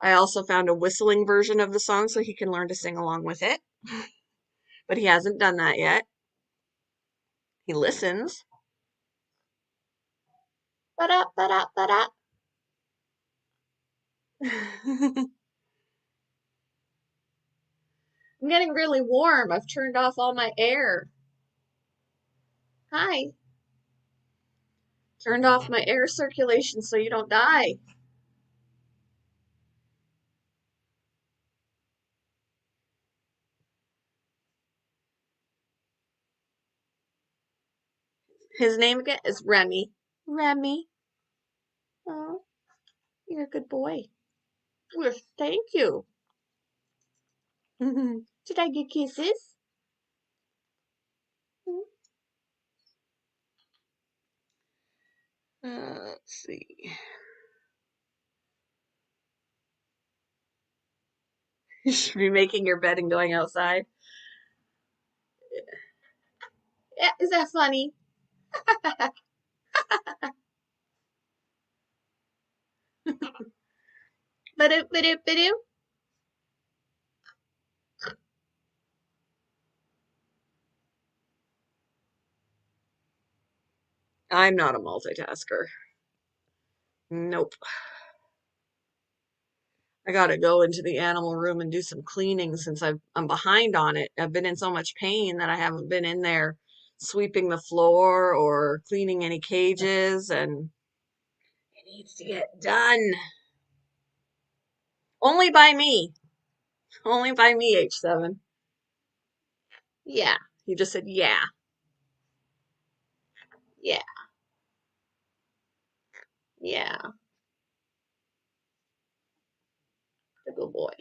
I also found a whistling version of the song so he can learn to sing along with it, but he hasn't done that yet. He listens. Ba-da, ba-da, ba-da. I'm getting really warm. I've turned off all my air. Hi. Turned off my air circulation so you don't die. His name again is Remy. Remy. Oh, you're a good boy. Yes, thank you. Did I get kisses? Let's see. You should be making your bed and going outside. Yeah, is that funny? Ba-do, ba-do, ba-do. I'm not a multitasker. Nope. I gotta go into the animal room and do some cleaning since I'm behind on it. I've been in so much pain that I haven't been in there sweeping the floor or cleaning any cages, and it needs to get done. Only by me. Only by me, H7. Yeah. He just said, yeah. Yeah. Yeah. The good boy.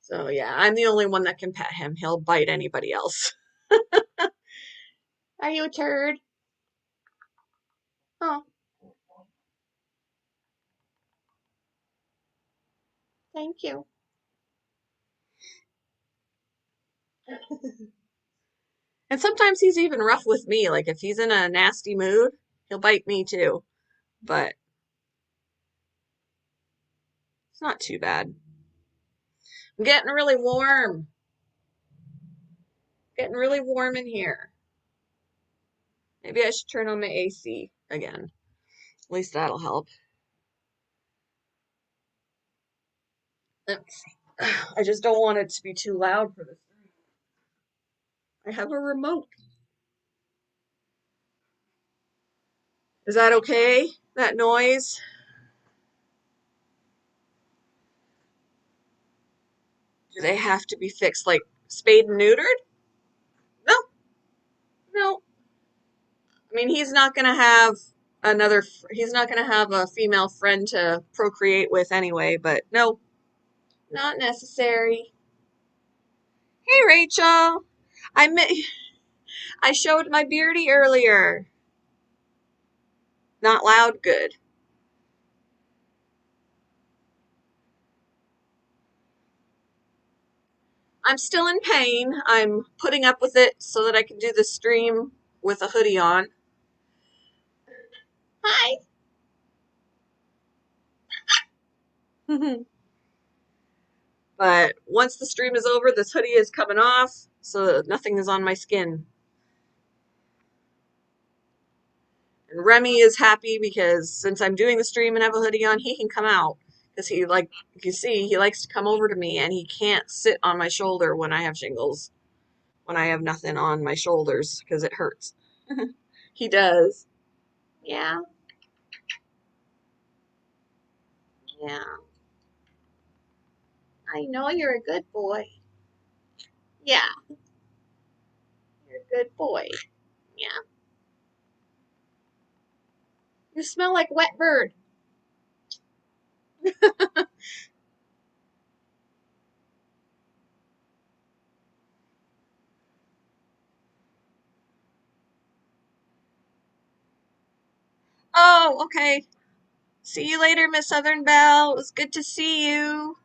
So yeah, I'm the only one that can pet him. He'll bite anybody else. Are you a turd? Oh, thank you. And sometimes he's even rough with me. Like if he's in a nasty mood, he'll bite me too. But it's not too bad. I'm getting really warm. Getting really warm in here. Maybe I should turn on my AC again. At least that'll help. Let me see. I just don't want it to be too loud for this. I have a remote. Is that okay? That noise? Do they have to be fixed like spayed and neutered? No, no. I mean, he's not going to have he's not going to have a female friend to procreate with anyway, but no, not necessary. Hey, Rachel. I met, I showed my Beardy earlier. Not loud, good. I'm still in pain. I'm putting up with it so that I can do the stream with a hoodie on. Hi. But once the stream is over, this hoodie is coming off, so nothing is on my skin. And Remy is happy because since I'm doing the stream and have a hoodie on, he can come out. Because he, like you see, he likes to come over to me and he can't sit on my shoulder when I have shingles. When I have nothing on my shoulders because it hurts. He does. Yeah. Yeah. I know you're a good boy. Yeah. You're a good boy. Yeah. You smell like wet bird. Oh, okay. See you later, Miss Southern Belle. It was good to see you.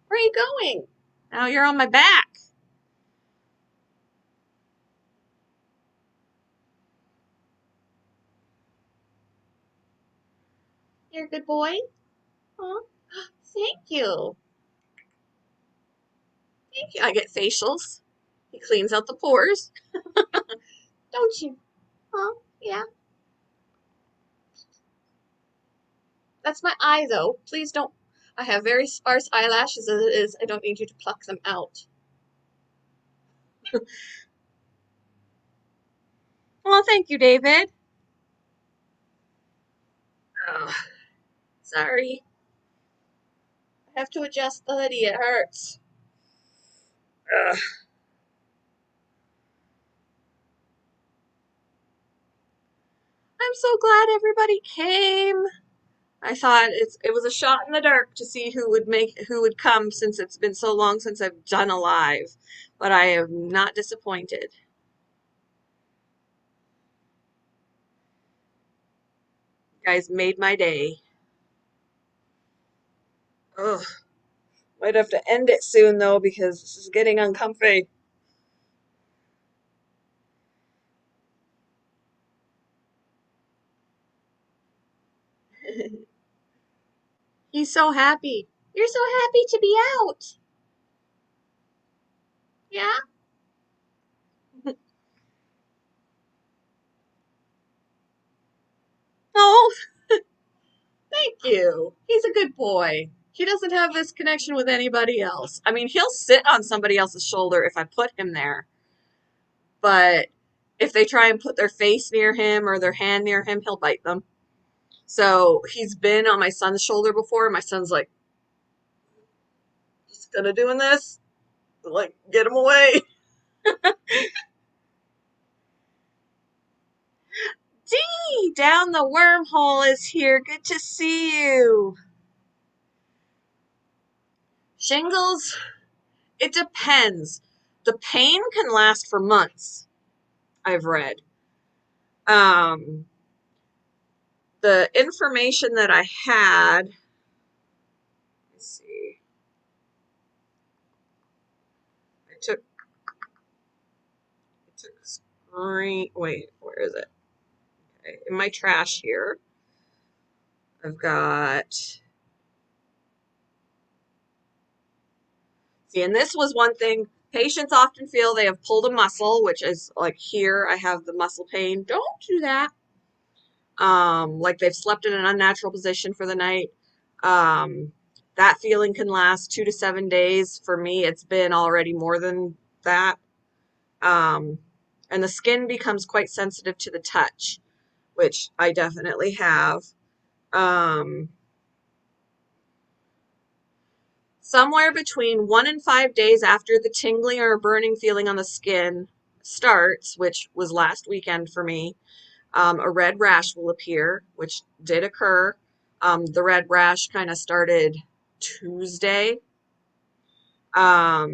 Where are you going? Now you're on my back. You're a good boy. Huh? Thank you. Thank you. I get facials. He cleans out the pores. Don't you? Huh? Yeah. That's my eye, though. Please don't. I have very sparse eyelashes as it is. I don't need you to pluck them out. Well, thank you, David. Oh, sorry. I have to adjust the hoodie. It hurts. Ugh. I'm so glad everybody came. I thought it was a shot in the dark to see who would come since it's been so long since I've done a live, but I am not disappointed. You guys made my day. Ugh. Might have to end it soon though because this is getting uncomfy. He's so happy. You're so happy to be out. Yeah? Oh, thank you. He's a good boy. He doesn't have this connection with anybody else. I mean, he'll sit on somebody else's shoulder if I put him there, but if they try and put their face near him or their hand near him, he'll bite them. So he's been on my son's shoulder before. My son's like, just gonna doing this, like, get him away. Dee, down the wormhole is here. Good to see you. Shingles, it depends. The pain can last for months, I've read. Um, the information that I had, let's see, I took screen, wait, where is it? Okay, in my trash here, I've got, see, and this was one thing, patients often feel they have pulled a muscle, which is like here, I have the muscle pain. Don't do that. Like they've slept in an unnatural position for the night. Um, that feeling can last 2 to 7 days. For me, it's been already more than that. Um, and the skin becomes quite sensitive to the touch, which I definitely have. Um, somewhere between 1 and 5 days after the tingling or burning feeling on the skin starts, which was last weekend for me, a red rash will appear, which did occur. The red rash kind of started Tuesday. A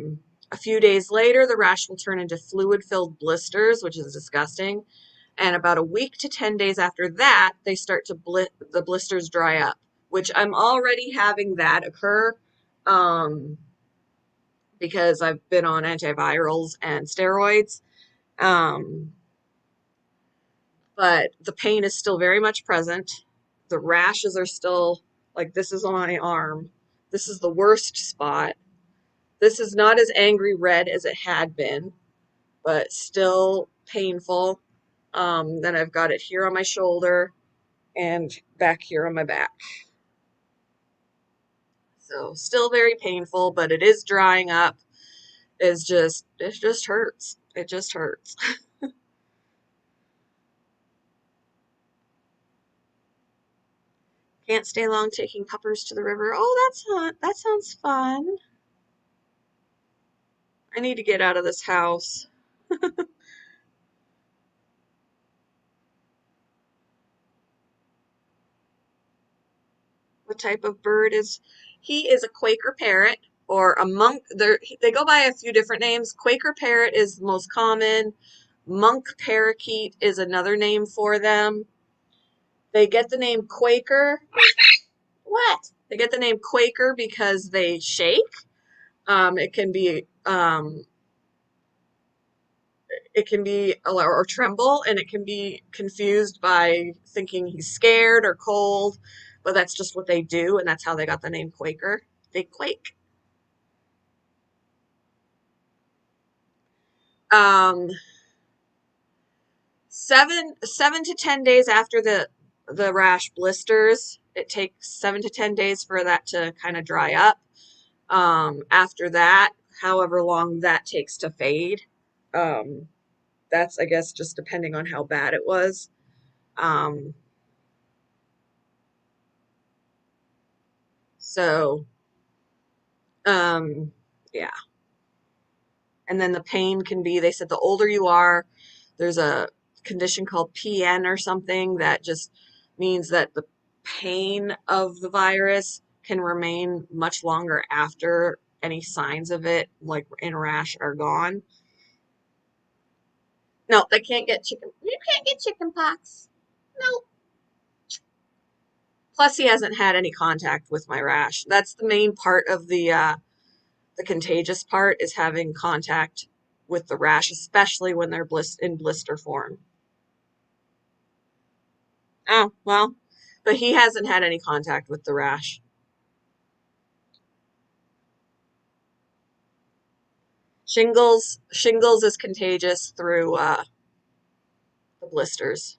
few days later, the rash will turn into fluid-filled blisters, which is disgusting. And about a week to 10 days after that, they start to the blisters dry up, which I'm already having that occur because I've been on antivirals and steroids. Um, but the pain is still very much present. The rashes are still, like, this is on my arm. This is the worst spot. This is not as angry red as it had been, but still painful. Then I've got it here on my shoulder and back here on my back. So still very painful, but it is drying up. It just hurts. It just hurts. Can't stay long taking puppers to the river. Oh, that sounds fun. I need to get out of this house. What type of bird is he? Is a Quaker parrot or a monk. They go by a few different names. Quaker parrot is the most common. Monk parakeet is another name for them. They get the name Quaker. What? They get the name Quaker because they shake. It can be or tremble, and it can be confused by thinking he's scared or cold, but that's just what they do, and that's how they got the name Quaker. They quake. Um, 7 to 10 days after the rash blisters, it takes 7 to 10 days for that to kind of dry up. After that, however long that takes to fade, um, that's, I guess, just depending on how bad it was. Um, so, um, yeah. And then the pain can be, they said the older you are, there's a condition called PN or something that just means that pain of the virus can remain much longer after any signs of it, like in rash, are gone. No, they can't get chicken. You can't get chicken pox. No. Plus, he hasn't had any contact with my rash. That's the main part of the contagious part, is having contact with the rash, especially when they're in blister form. Oh, well, but he hasn't had any contact with the rash. Shingles is contagious through the blisters.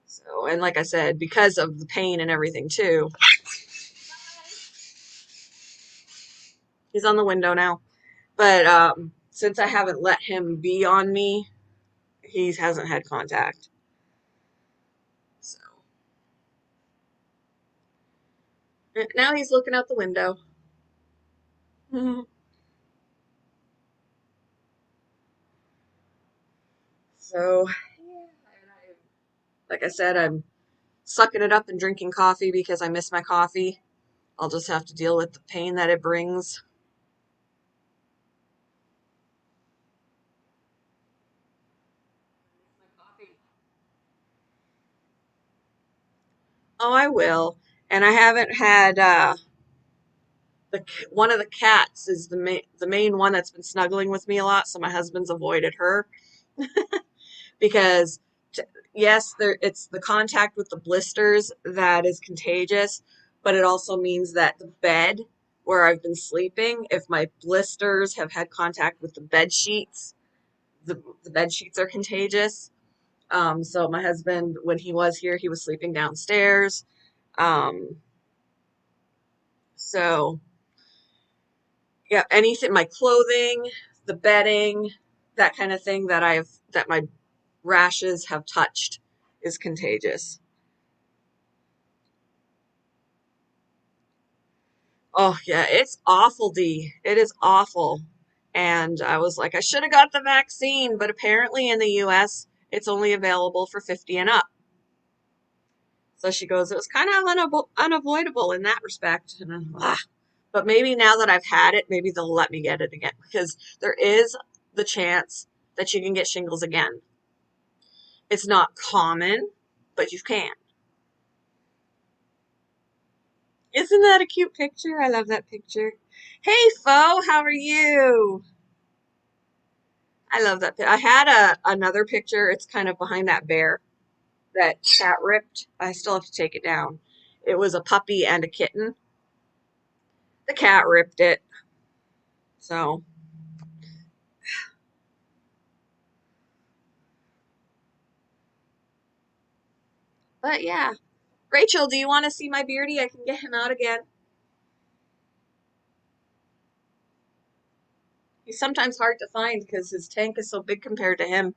So, and like I said, because of the pain and everything too, he's on the window now. But since I haven't let him be on me, he hasn't had contact. So now he's looking out the window. So, like I said, I'm sucking it up and drinking coffee because I miss my coffee. I'll just have to deal with the pain that it brings. Oh, I will. And I haven't had one of the cats is the main one that's been snuggling with me a lot, so my husband's avoided her because yes, it's the contact with the blisters that is contagious, but it also means that the bed where I've been sleeping, if my blisters have had contact with the bed sheets, the bed sheets are contagious. So my husband, when he was here, he was sleeping downstairs. Um, so yeah, anything, my clothing, the bedding, that kind of thing that my rashes have touched is contagious. Oh yeah, it's awful, Dee. It is awful. And I was like, I should have got the vaccine, but apparently in the US, it's only available for 50 and up. So she goes, it was kind of unavoidable in that respect. And but maybe now that I've had it, maybe they'll let me get it again because there is the chance that you can get shingles again. It's not common, but you can. Isn't that a cute picture? I love that picture. Hey, Fo, how are you? I love that. I had another picture. It's kind of behind that bear that cat ripped. I still have to take it down. It was a puppy and a kitten. The cat ripped it. So, but yeah. Rachel, do you want to see my Beardy? I can get him out again. He's sometimes hard to find because his tank is so big compared to him.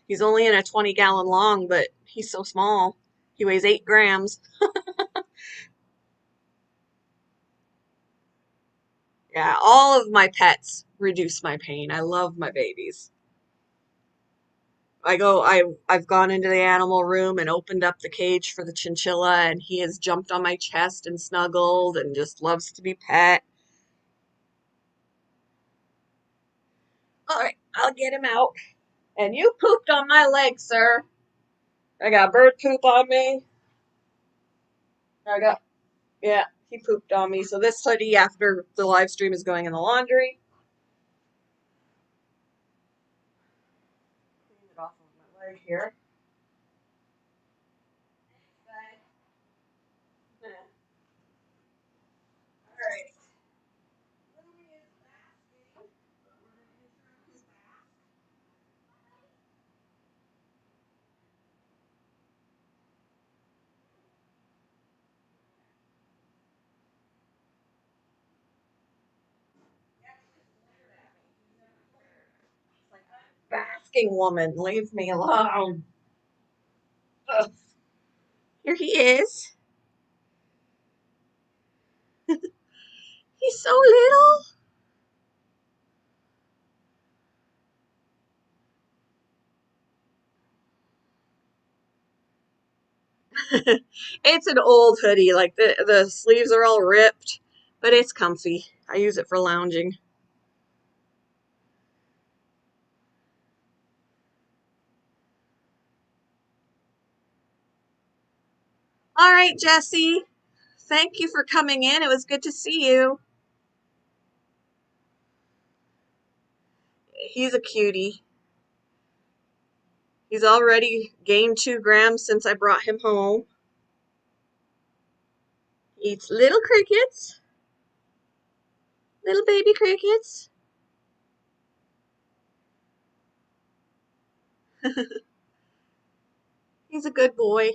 He's only in a 20-gallon long, but he's so small. He weighs 8 grams. Yeah, all of my pets reduce my pain. I love my babies. I've gone into the animal room and opened up the cage for the chinchilla, and he has jumped on my chest and snuggled and just loves to be pet. All right, I'll get him out. And you pooped on my leg, sir. I got bird poop on me. I got, yeah, he pooped on me. So this hoodie after the live stream is going in the laundry. Clean it off of my leg here. All right. Basking woman, leave me alone. Ugh. Here he is. He's so little. It's an old hoodie, like the sleeves are all ripped, but it's comfy. I use it for lounging. All right, Jesse. Thank you for coming in. It was good to see you. He's a cutie. He's already gained 2 grams since I brought him home. Eats little crickets, little baby crickets. He's a good boy.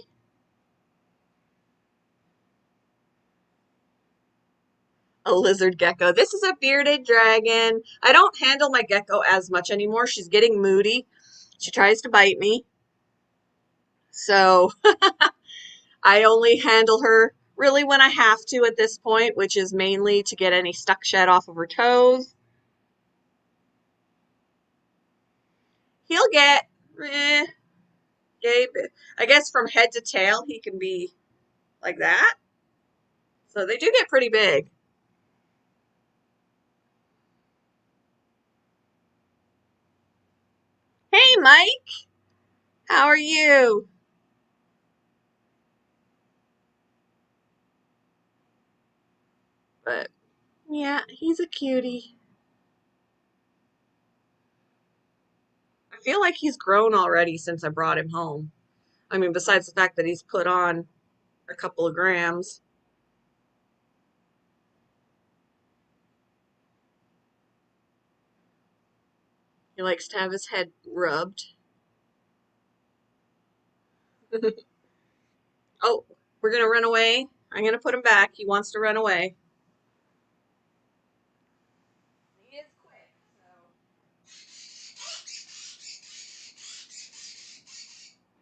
A lizard gecko. This is a bearded dragon. I don't handle my gecko as much anymore. She's getting moody. She tries to bite me. So I only handle her really when I have to at this point, which is mainly to get any stuck shed off of her toes. He'll get, eh, I guess from head to tail, he can be like that. So they do get pretty big. Hey, Mike, how are you? But yeah, he's a cutie. I feel like he's grown already since I brought him home. I mean, besides the fact that he's put on a couple of grams. He likes to have his head rubbed. Oh, we're gonna run away. I'm gonna put him back. He wants to run away. He is quick, so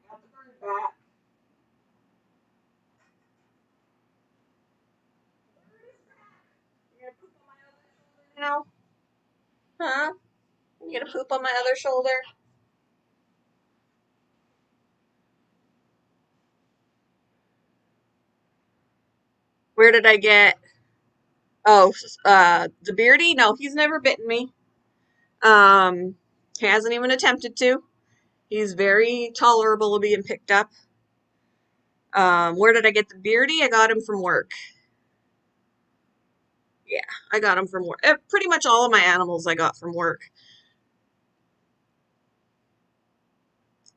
I got the bird back. The bird is back. You're gonna poop on my other shoulder now? Huh? You gonna poop on my other shoulder? Where did I get? Oh, the Beardy? No, he's never bitten me. He hasn't even attempted to. He's very tolerable of being picked up. Where did I get the Beardy? I got him from work. Yeah, I got him from work. Pretty much all of my animals I got from work.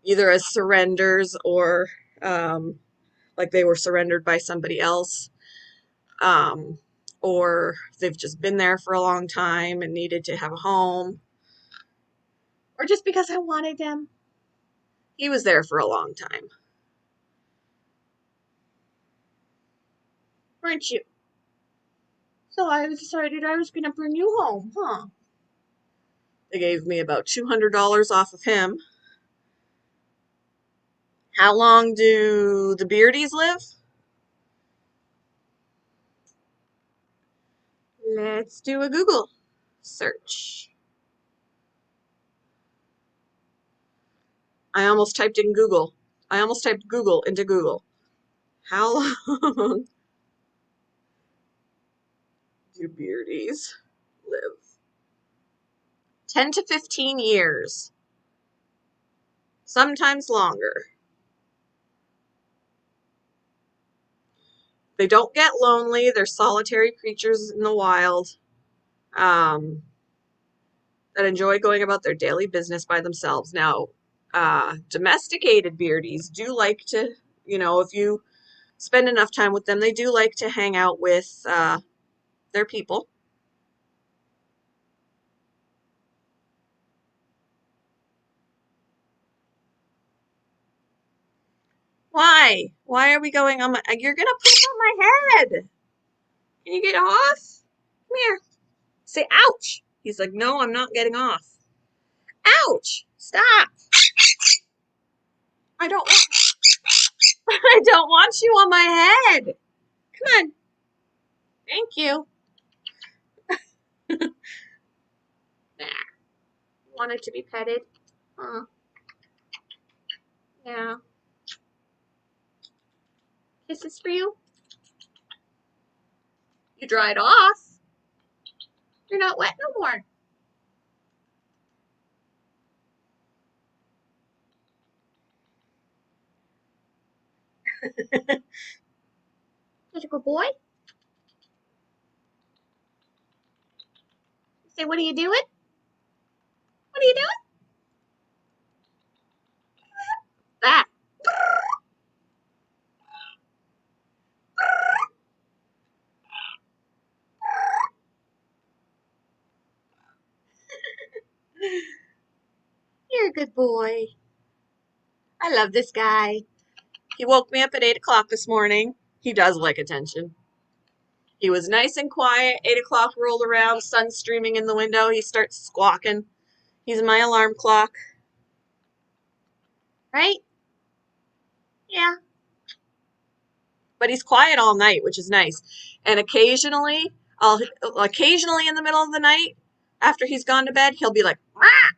Either as surrenders or like they were surrendered by somebody else. Um, or they've just been there for a long time and needed to have a home. Or just because I wanted them. He was there for a long time. Weren't you? So I decided I was going to bring you home, huh? They gave me about $200 off of him. How long do the Beardies live? Let's do a Google search. I almost typed in Google. I almost typed Google into Google. How long do Beardies live? 10 to 15 years, sometimes longer. They don't get lonely. They're solitary creatures in the wild um, that enjoy going about their daily business by themselves. Now, domesticated Beardies do like to, if you spend enough time with them, they do like to hang out with their people. Why? Why are we going on my... You're gonna poop on my head! Can you get off? Come here. Say ouch! He's like, no, I'm not getting off. Ouch! Stop! I don't want... I don't want you on my head! Come on. Thank you. Nah. Wanted to be petted? Huh. Yeah. This is for you. You dried off. You're not wet no more. Such a good boy. Say, what are you doing? What are you doing? That. You're a good boy. I love this guy. He woke me up at 8 o'clock this morning. He does like attention. He was nice and quiet. 8 o'clock rolled around, sun streaming in the window. He starts squawking. He's my alarm clock. Right? Yeah. But he's quiet all night, which is nice. And occasionally in the middle of the night, after he's gone to bed, he'll be like, "Rah!"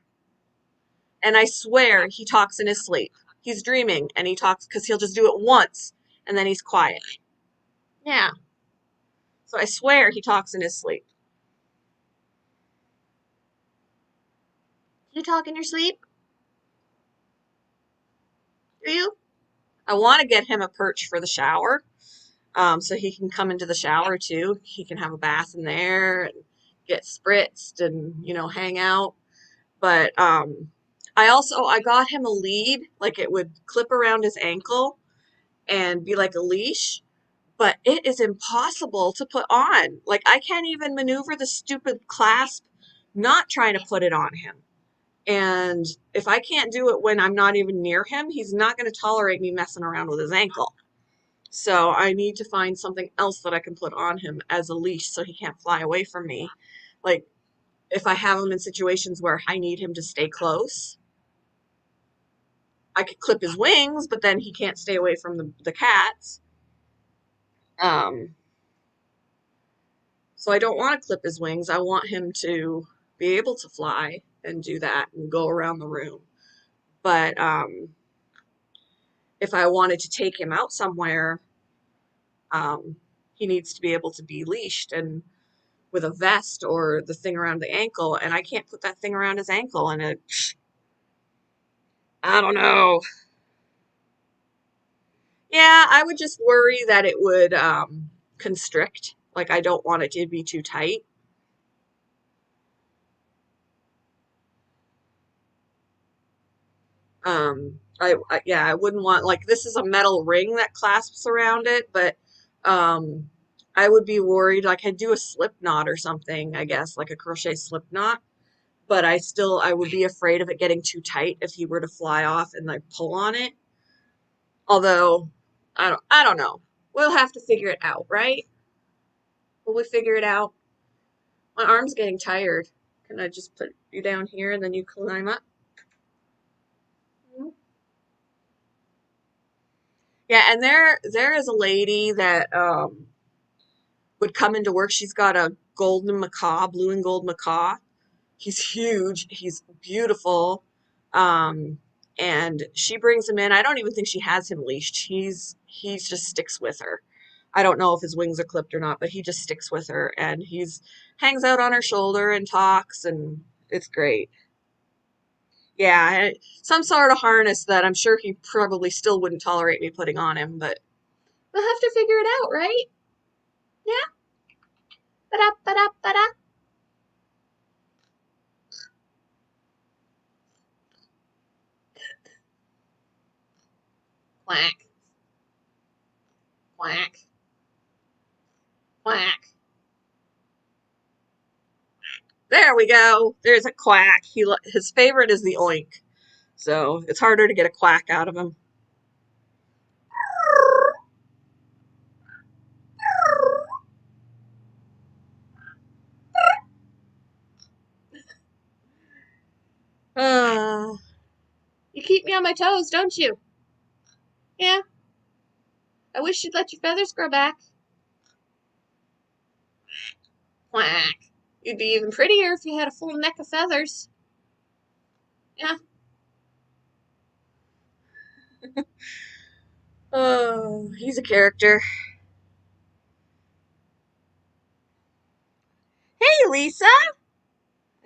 And I swear he talks in his sleep. He's dreaming and he talks because he'll just do it once and then he's quiet. Yeah. So I swear he talks in his sleep. You talk in your sleep? Do you? I want to get him a perch for the shower, so he can come into the shower too. He can have a bath in there and get spritzed and hang out. But I got him a lead, like it would clip around his ankle and be like a leash, but it is impossible to put on. Like I can't even maneuver the stupid clasp, not trying to put it on him. And if I can't do it when I'm not even near him, he's not going to tolerate me messing around with his ankle. So I need to find something else that I can put on him as a leash so he can't fly away from me. Like if I have him in situations where I need him to stay close, I could clip his wings, but then he can't stay away from the cats. So I don't want to clip his wings. I want him to be able to fly and do that and go around the room. But if I wanted to take him out somewhere, he needs to be able to be leashed and with a vest or the thing around the ankle, and I can't put that thing around his ankle, and I don't know. Yeah, I would just worry that it would constrict. Like I don't want it to be too tight. I wouldn't want, like, this is a metal ring that clasps around it, but um I would be worried, like I'd do a slip knot or something, I guess, like a crochet slip knot, but I would be afraid of it getting too tight if he were to fly off and like pull on it. Although I don't know. We'll have to figure it out, right? Will we figure it out? My arm's getting tired. Can I just put you down here and then you climb up? Yeah, and there is a lady that would come into work. She's got a golden macaw, blue and gold macaw. He's huge. He's beautiful. Um, and she brings him in. I don't even think she has him leashed. He's just sticks with her. I don't know if his wings are clipped or not, but he just sticks with her and he's hangs out on her shoulder and talks and it's great. Yeah, some sort of harness that I'm sure he probably still wouldn't tolerate me putting on him, but we'll have to figure it out, right? Yeah. Ba-da, ba-da, ba-da. Quack, quack, quack. There we go. There's a quack. His favorite is the oink, so it's harder to get a quack out of him. Uh, you keep me on my toes, don't you? Yeah. I wish you'd let your feathers grow back. Quack. You'd be even prettier if you had a full neck of feathers. Yeah. Oh, he's a character. Hey, Lisa!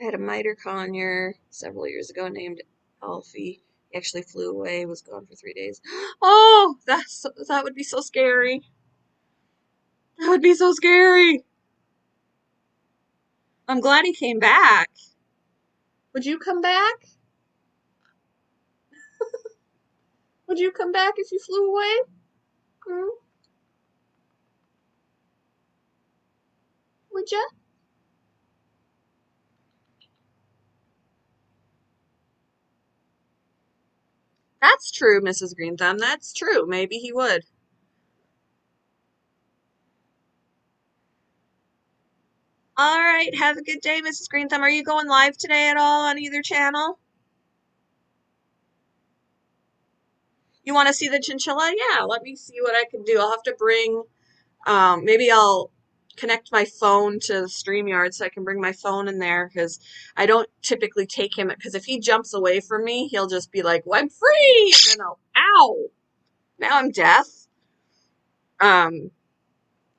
I had a miter conure several years ago named Alfie. He actually flew away, was gone for 3 days. Oh, that would be so scary. That would be so scary. I'm glad he came back. Would you come back? Would you come back if you flew away? Hmm? Would you? That's true, Mrs. Green Thumb. That's true. Maybe he would. All right. Have a good day, Mrs. Green Thumb. Are you going live today at all on either channel? You want to see the chinchilla? Yeah, let me see what I can do. I'll have to bring, maybe I'll connect my phone to StreamYard so I can bring my phone in there because I don't typically take him because if he jumps away from me, he'll just be like, well, I'm free! And then ow! Now I'm deaf. Um,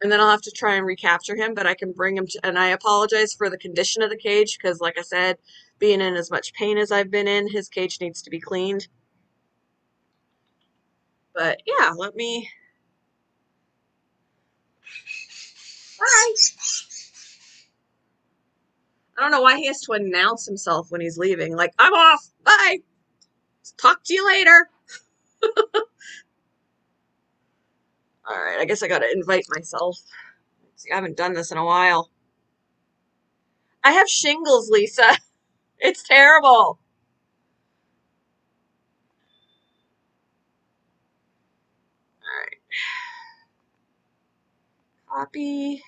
and then I'll have to try and recapture him, but I can bring him to, and I apologize for the condition of the cage because, like I said, being in as much pain as I've been in, his cage needs to be cleaned. But yeah, let me. Bye. I don't know why he has to announce himself when he's leaving. Like, I'm off. Bye. Talk to you later. All right, I guess I gotta invite myself. See, I haven't done this in a while. I have shingles, Lisa. It's terrible. All right, copy.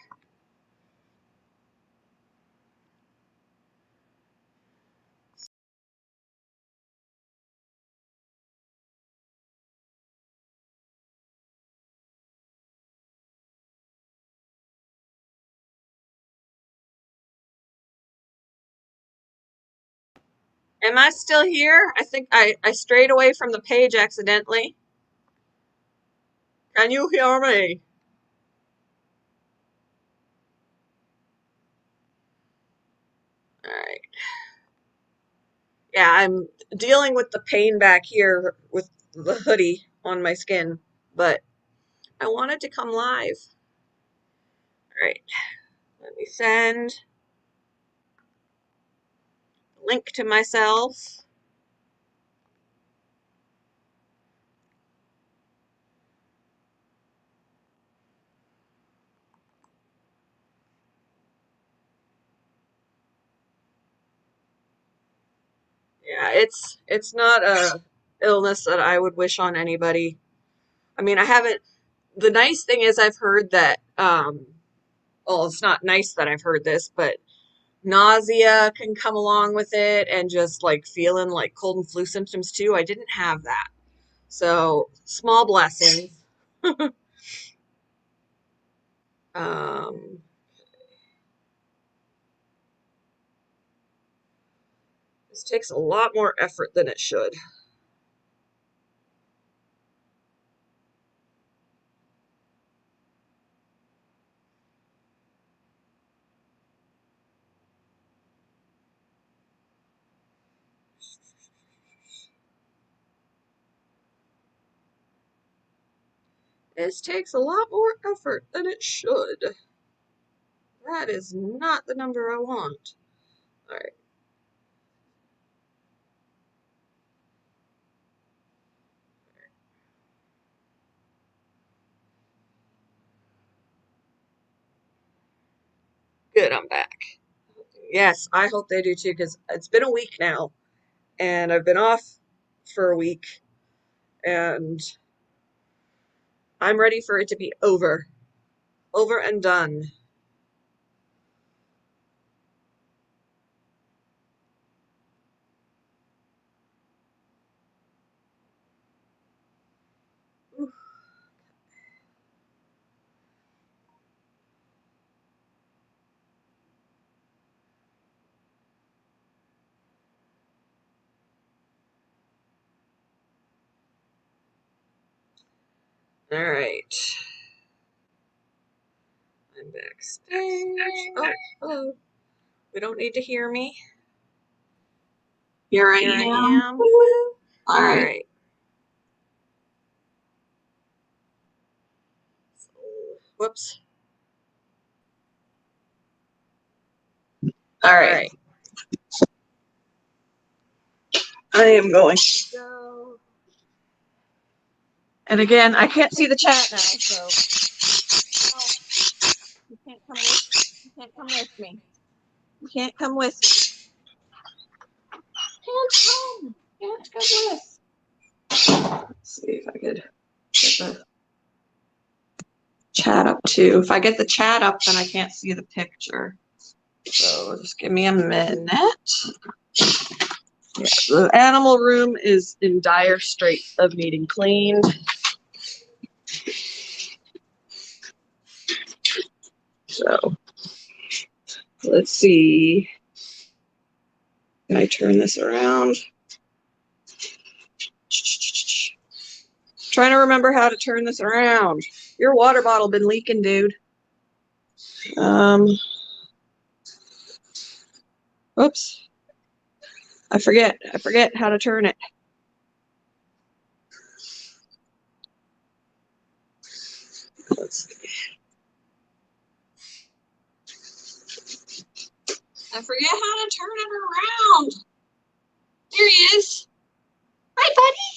Am I still here? I think I strayed away from the page accidentally. Can you hear me? All right. Yeah, I'm dealing with the pain back here with the hoodie on my skin, but I wanted to come live. All right, let me send a link to myself. Yeah, it's not a illness that I would wish on anybody. I mean, I haven't. The nice thing is I've heard that well, it's not nice that I've heard this, but nausea can come along with it and just like feeling like cold and flu symptoms too. I didn't have that. So, small blessings. Um, this takes a lot more effort than it should. This takes a lot more effort than it should. That is not the number I want. All right. Good, I'm back. Yes, I hope they do too, because it's been a week now, and I've been off for a week, and I'm ready for it to be over. Over and done. All right. I'm backstage. Oh, hello. We don't need to hear me. Here I Here I am. am. Woohoo. All right. right. Whoops. All right. I am going to Go. And again, I can't see the chat now, so You can't come with me. you can't come with me. Can't come with. Let's see if I could get the chat up too. If I get the chat up, then I can't see the picture. So just give me a minute. Yeah, the animal room is in dire straits of needing cleaned. So let's see. Can I turn this around? Trying to remember how to turn this around. Your water bottle been leaking, dude. Oops. I forget how to turn it. Let's see. I forget how to turn it around. There he is. Hi, buddy.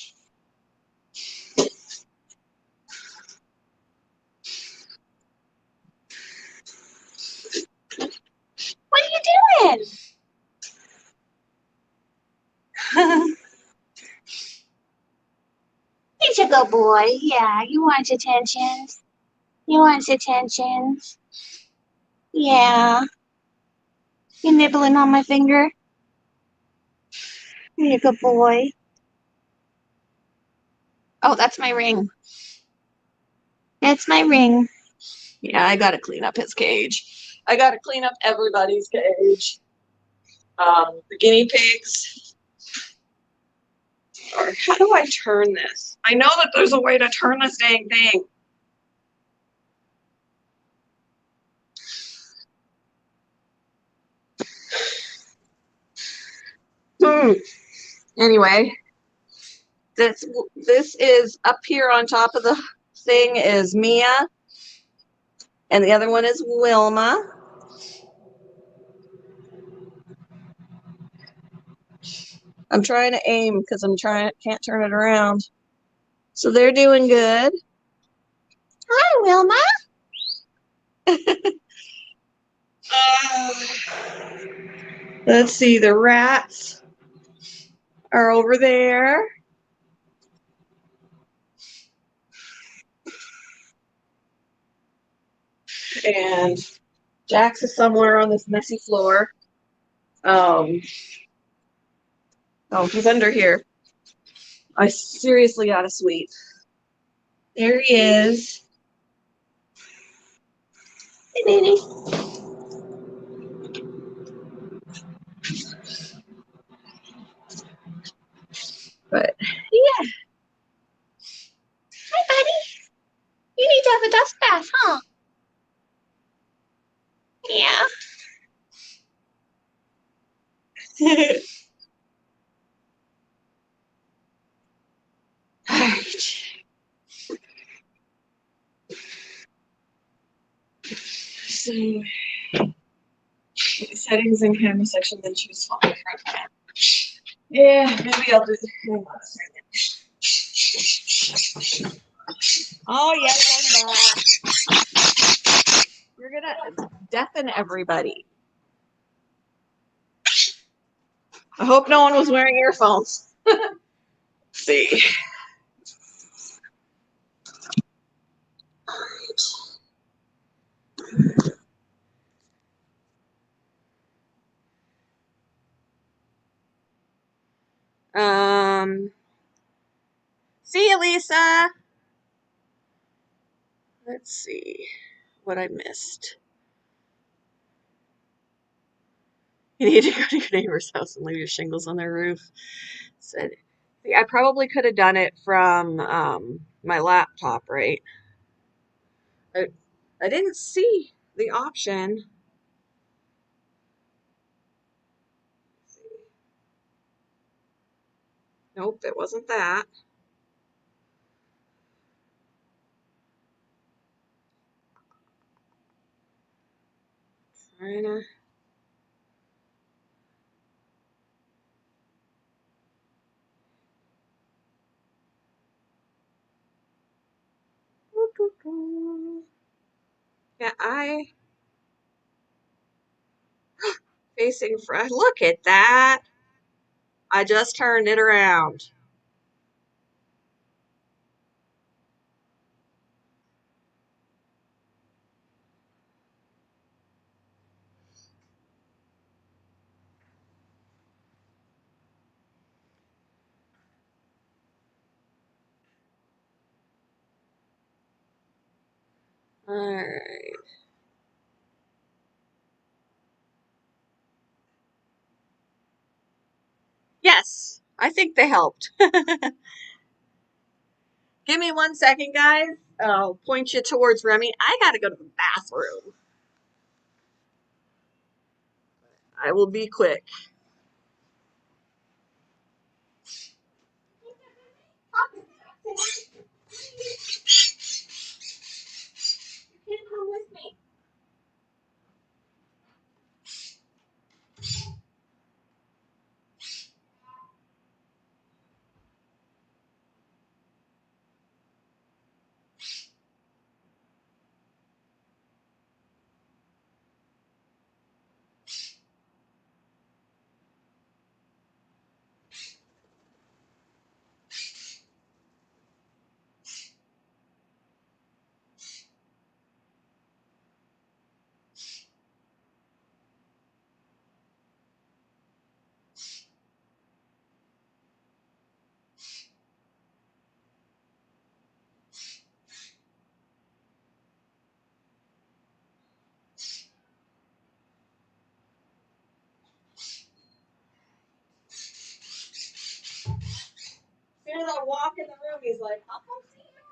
What are you doing? He's a good boy. Yeah, you want attention. You want attention. Yeah. You nibbling on my finger? You're a good boy. Oh, that's my ring. That's my ring. Yeah, I gotta clean up his cage. I gotta clean up everybody's cage. The guinea pigs. Or how do I turn this? I know that there's a way to turn this dang thing. Anyway, this is up here on top of the thing is Mia, and the other one is Wilma. I'm trying to aim because can't turn it around. So they're doing good. Hi, Wilma. Let's see, the rats are over there. And Jax is somewhere on this messy floor. Oh, he's under here. I seriously got a sweep. There he is. Hey, baby. But yeah. Hi, buddy. You need to have a dust bath, huh? Yeah. All right. So, settings and camera section, then choose font. Yeah, maybe I'll do. Oh yes, I'm back. You're gonna deafen everybody. I hope no one was wearing earphones. Let's see. See you, Lisa. Let's see what I missed. You need to go to your neighbor's house and leave your shingles on their roof. Said See, I probably could have done it from my laptop, right? I, I didn't see the option. Nope, it wasn't that. Trying to. Yeah, I facing front. Look at that. I just turned it around. All right. Yes, I think they helped. Give me 1 second, guys. I'll point you towards Remy. I gotta go to the bathroom. I will be quick. You can come with me. As soon as I walk in the room, he's like, I'll come see you.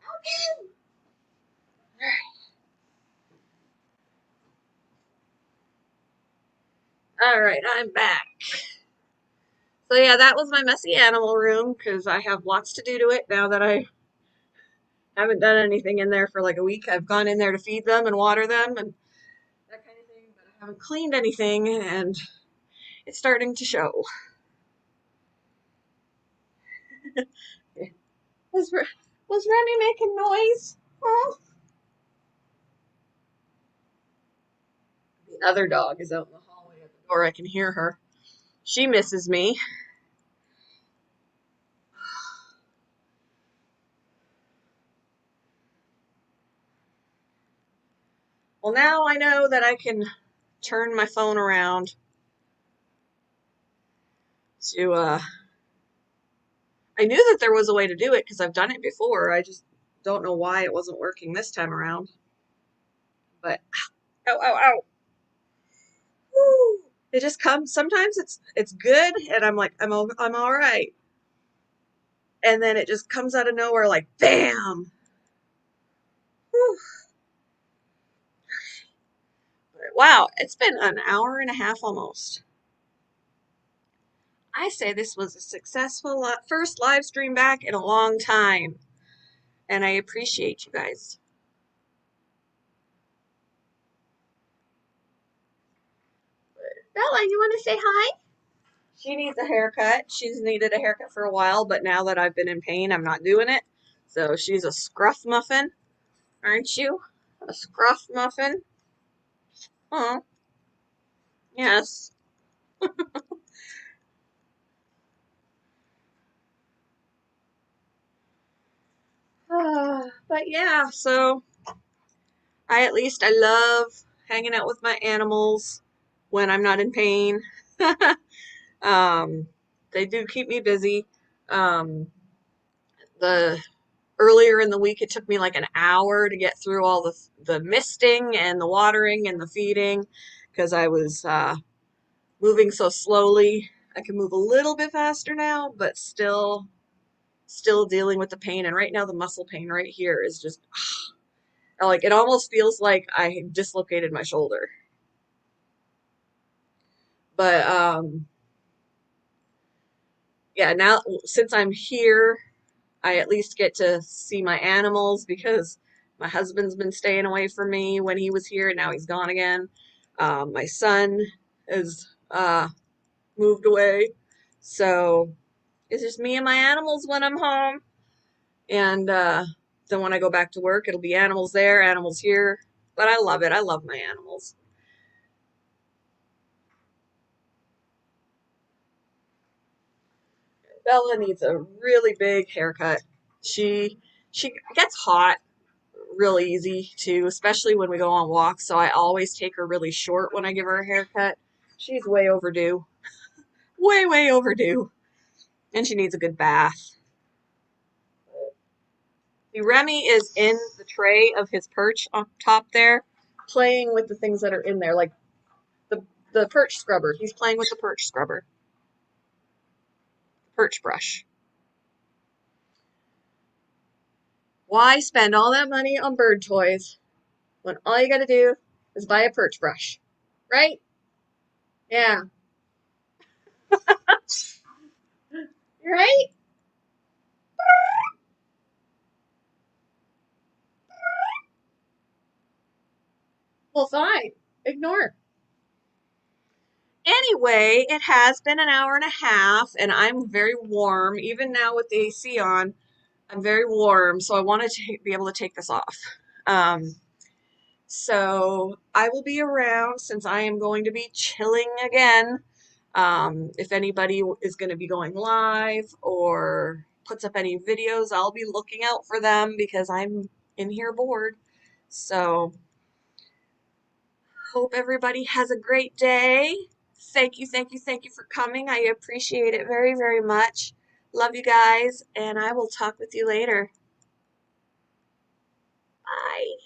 I'll come. All right, I'm back. So yeah, that was my messy animal room because I have lots to do to it now that I haven't done anything in there for like a week. I've gone in there to feed them and water them and that kind of thing, but I haven't cleaned anything and it's starting to show. Was was Remy making noise? Oh. The other dog is out in the hallway at the door. I can hear her. She misses me. Well, now I know that I can turn my phone around to I knew that there was a way to do it because I've done it before. I just don't know why it wasn't working this time around. But ow, ow, ow. Woo. It just comes. Sometimes it's good, and I'm like I'm all right, and then it just comes out of nowhere like bam. Whew. Wow, it's been an hour and a half almost. I say this was a successful first live stream back in a long time, and I appreciate you guys. Bella, you want to say hi? She needs a haircut. She's needed a haircut for a while, but now that I've been in pain, I'm not doing it. So she's a scruff muffin, aren't you? A scruff muffin? Oh, yes. But yeah, so I love hanging out with my animals when I'm not in pain. um, they do keep me busy. Um, the earlier in the week it took me like an hour to get through all the misting and the watering and the feeding because I was moving so slowly. I can move a little bit faster now, but still dealing with the pain. And right now the muscle pain right here is just like it almost feels like I dislocated my shoulder. But yeah, now since I'm here, I at least get to see my animals because my husband's been staying away from me when he was here, and now he's gone again. My son is moved away, so it's just me and my animals when I'm home. And then when I go back to work, it'll be animals there, animals here. But I love it. I love my animals. Bella needs a really big haircut. She gets hot real easy too, especially when we go on walks. So I always take her really short when I give her a haircut. She's way overdue. Way overdue. And she needs a good bath. The Remy is in the tray of his perch on top there, playing with the things that are in there, like the the perch scrubber. He's playing with the perch scrubber, perch brush. Why spend all that money on bird toys when all you gotta do is buy a perch brush? Right? Yeah. You're right? Well, fine. Ignore. Anyway, it has been an hour and a half, and I'm very warm. Even now with the AC on, I'm very warm, so I wanted to be able to take this off. Um, so I will be around since I am going to be chilling again. If anybody is going to be going live or puts up any videos, I'll be looking out for them because I'm in here bored. So, hope everybody has a great day. Thank you for coming. I appreciate it very much. Love you guys, and I will talk with you later. Bye.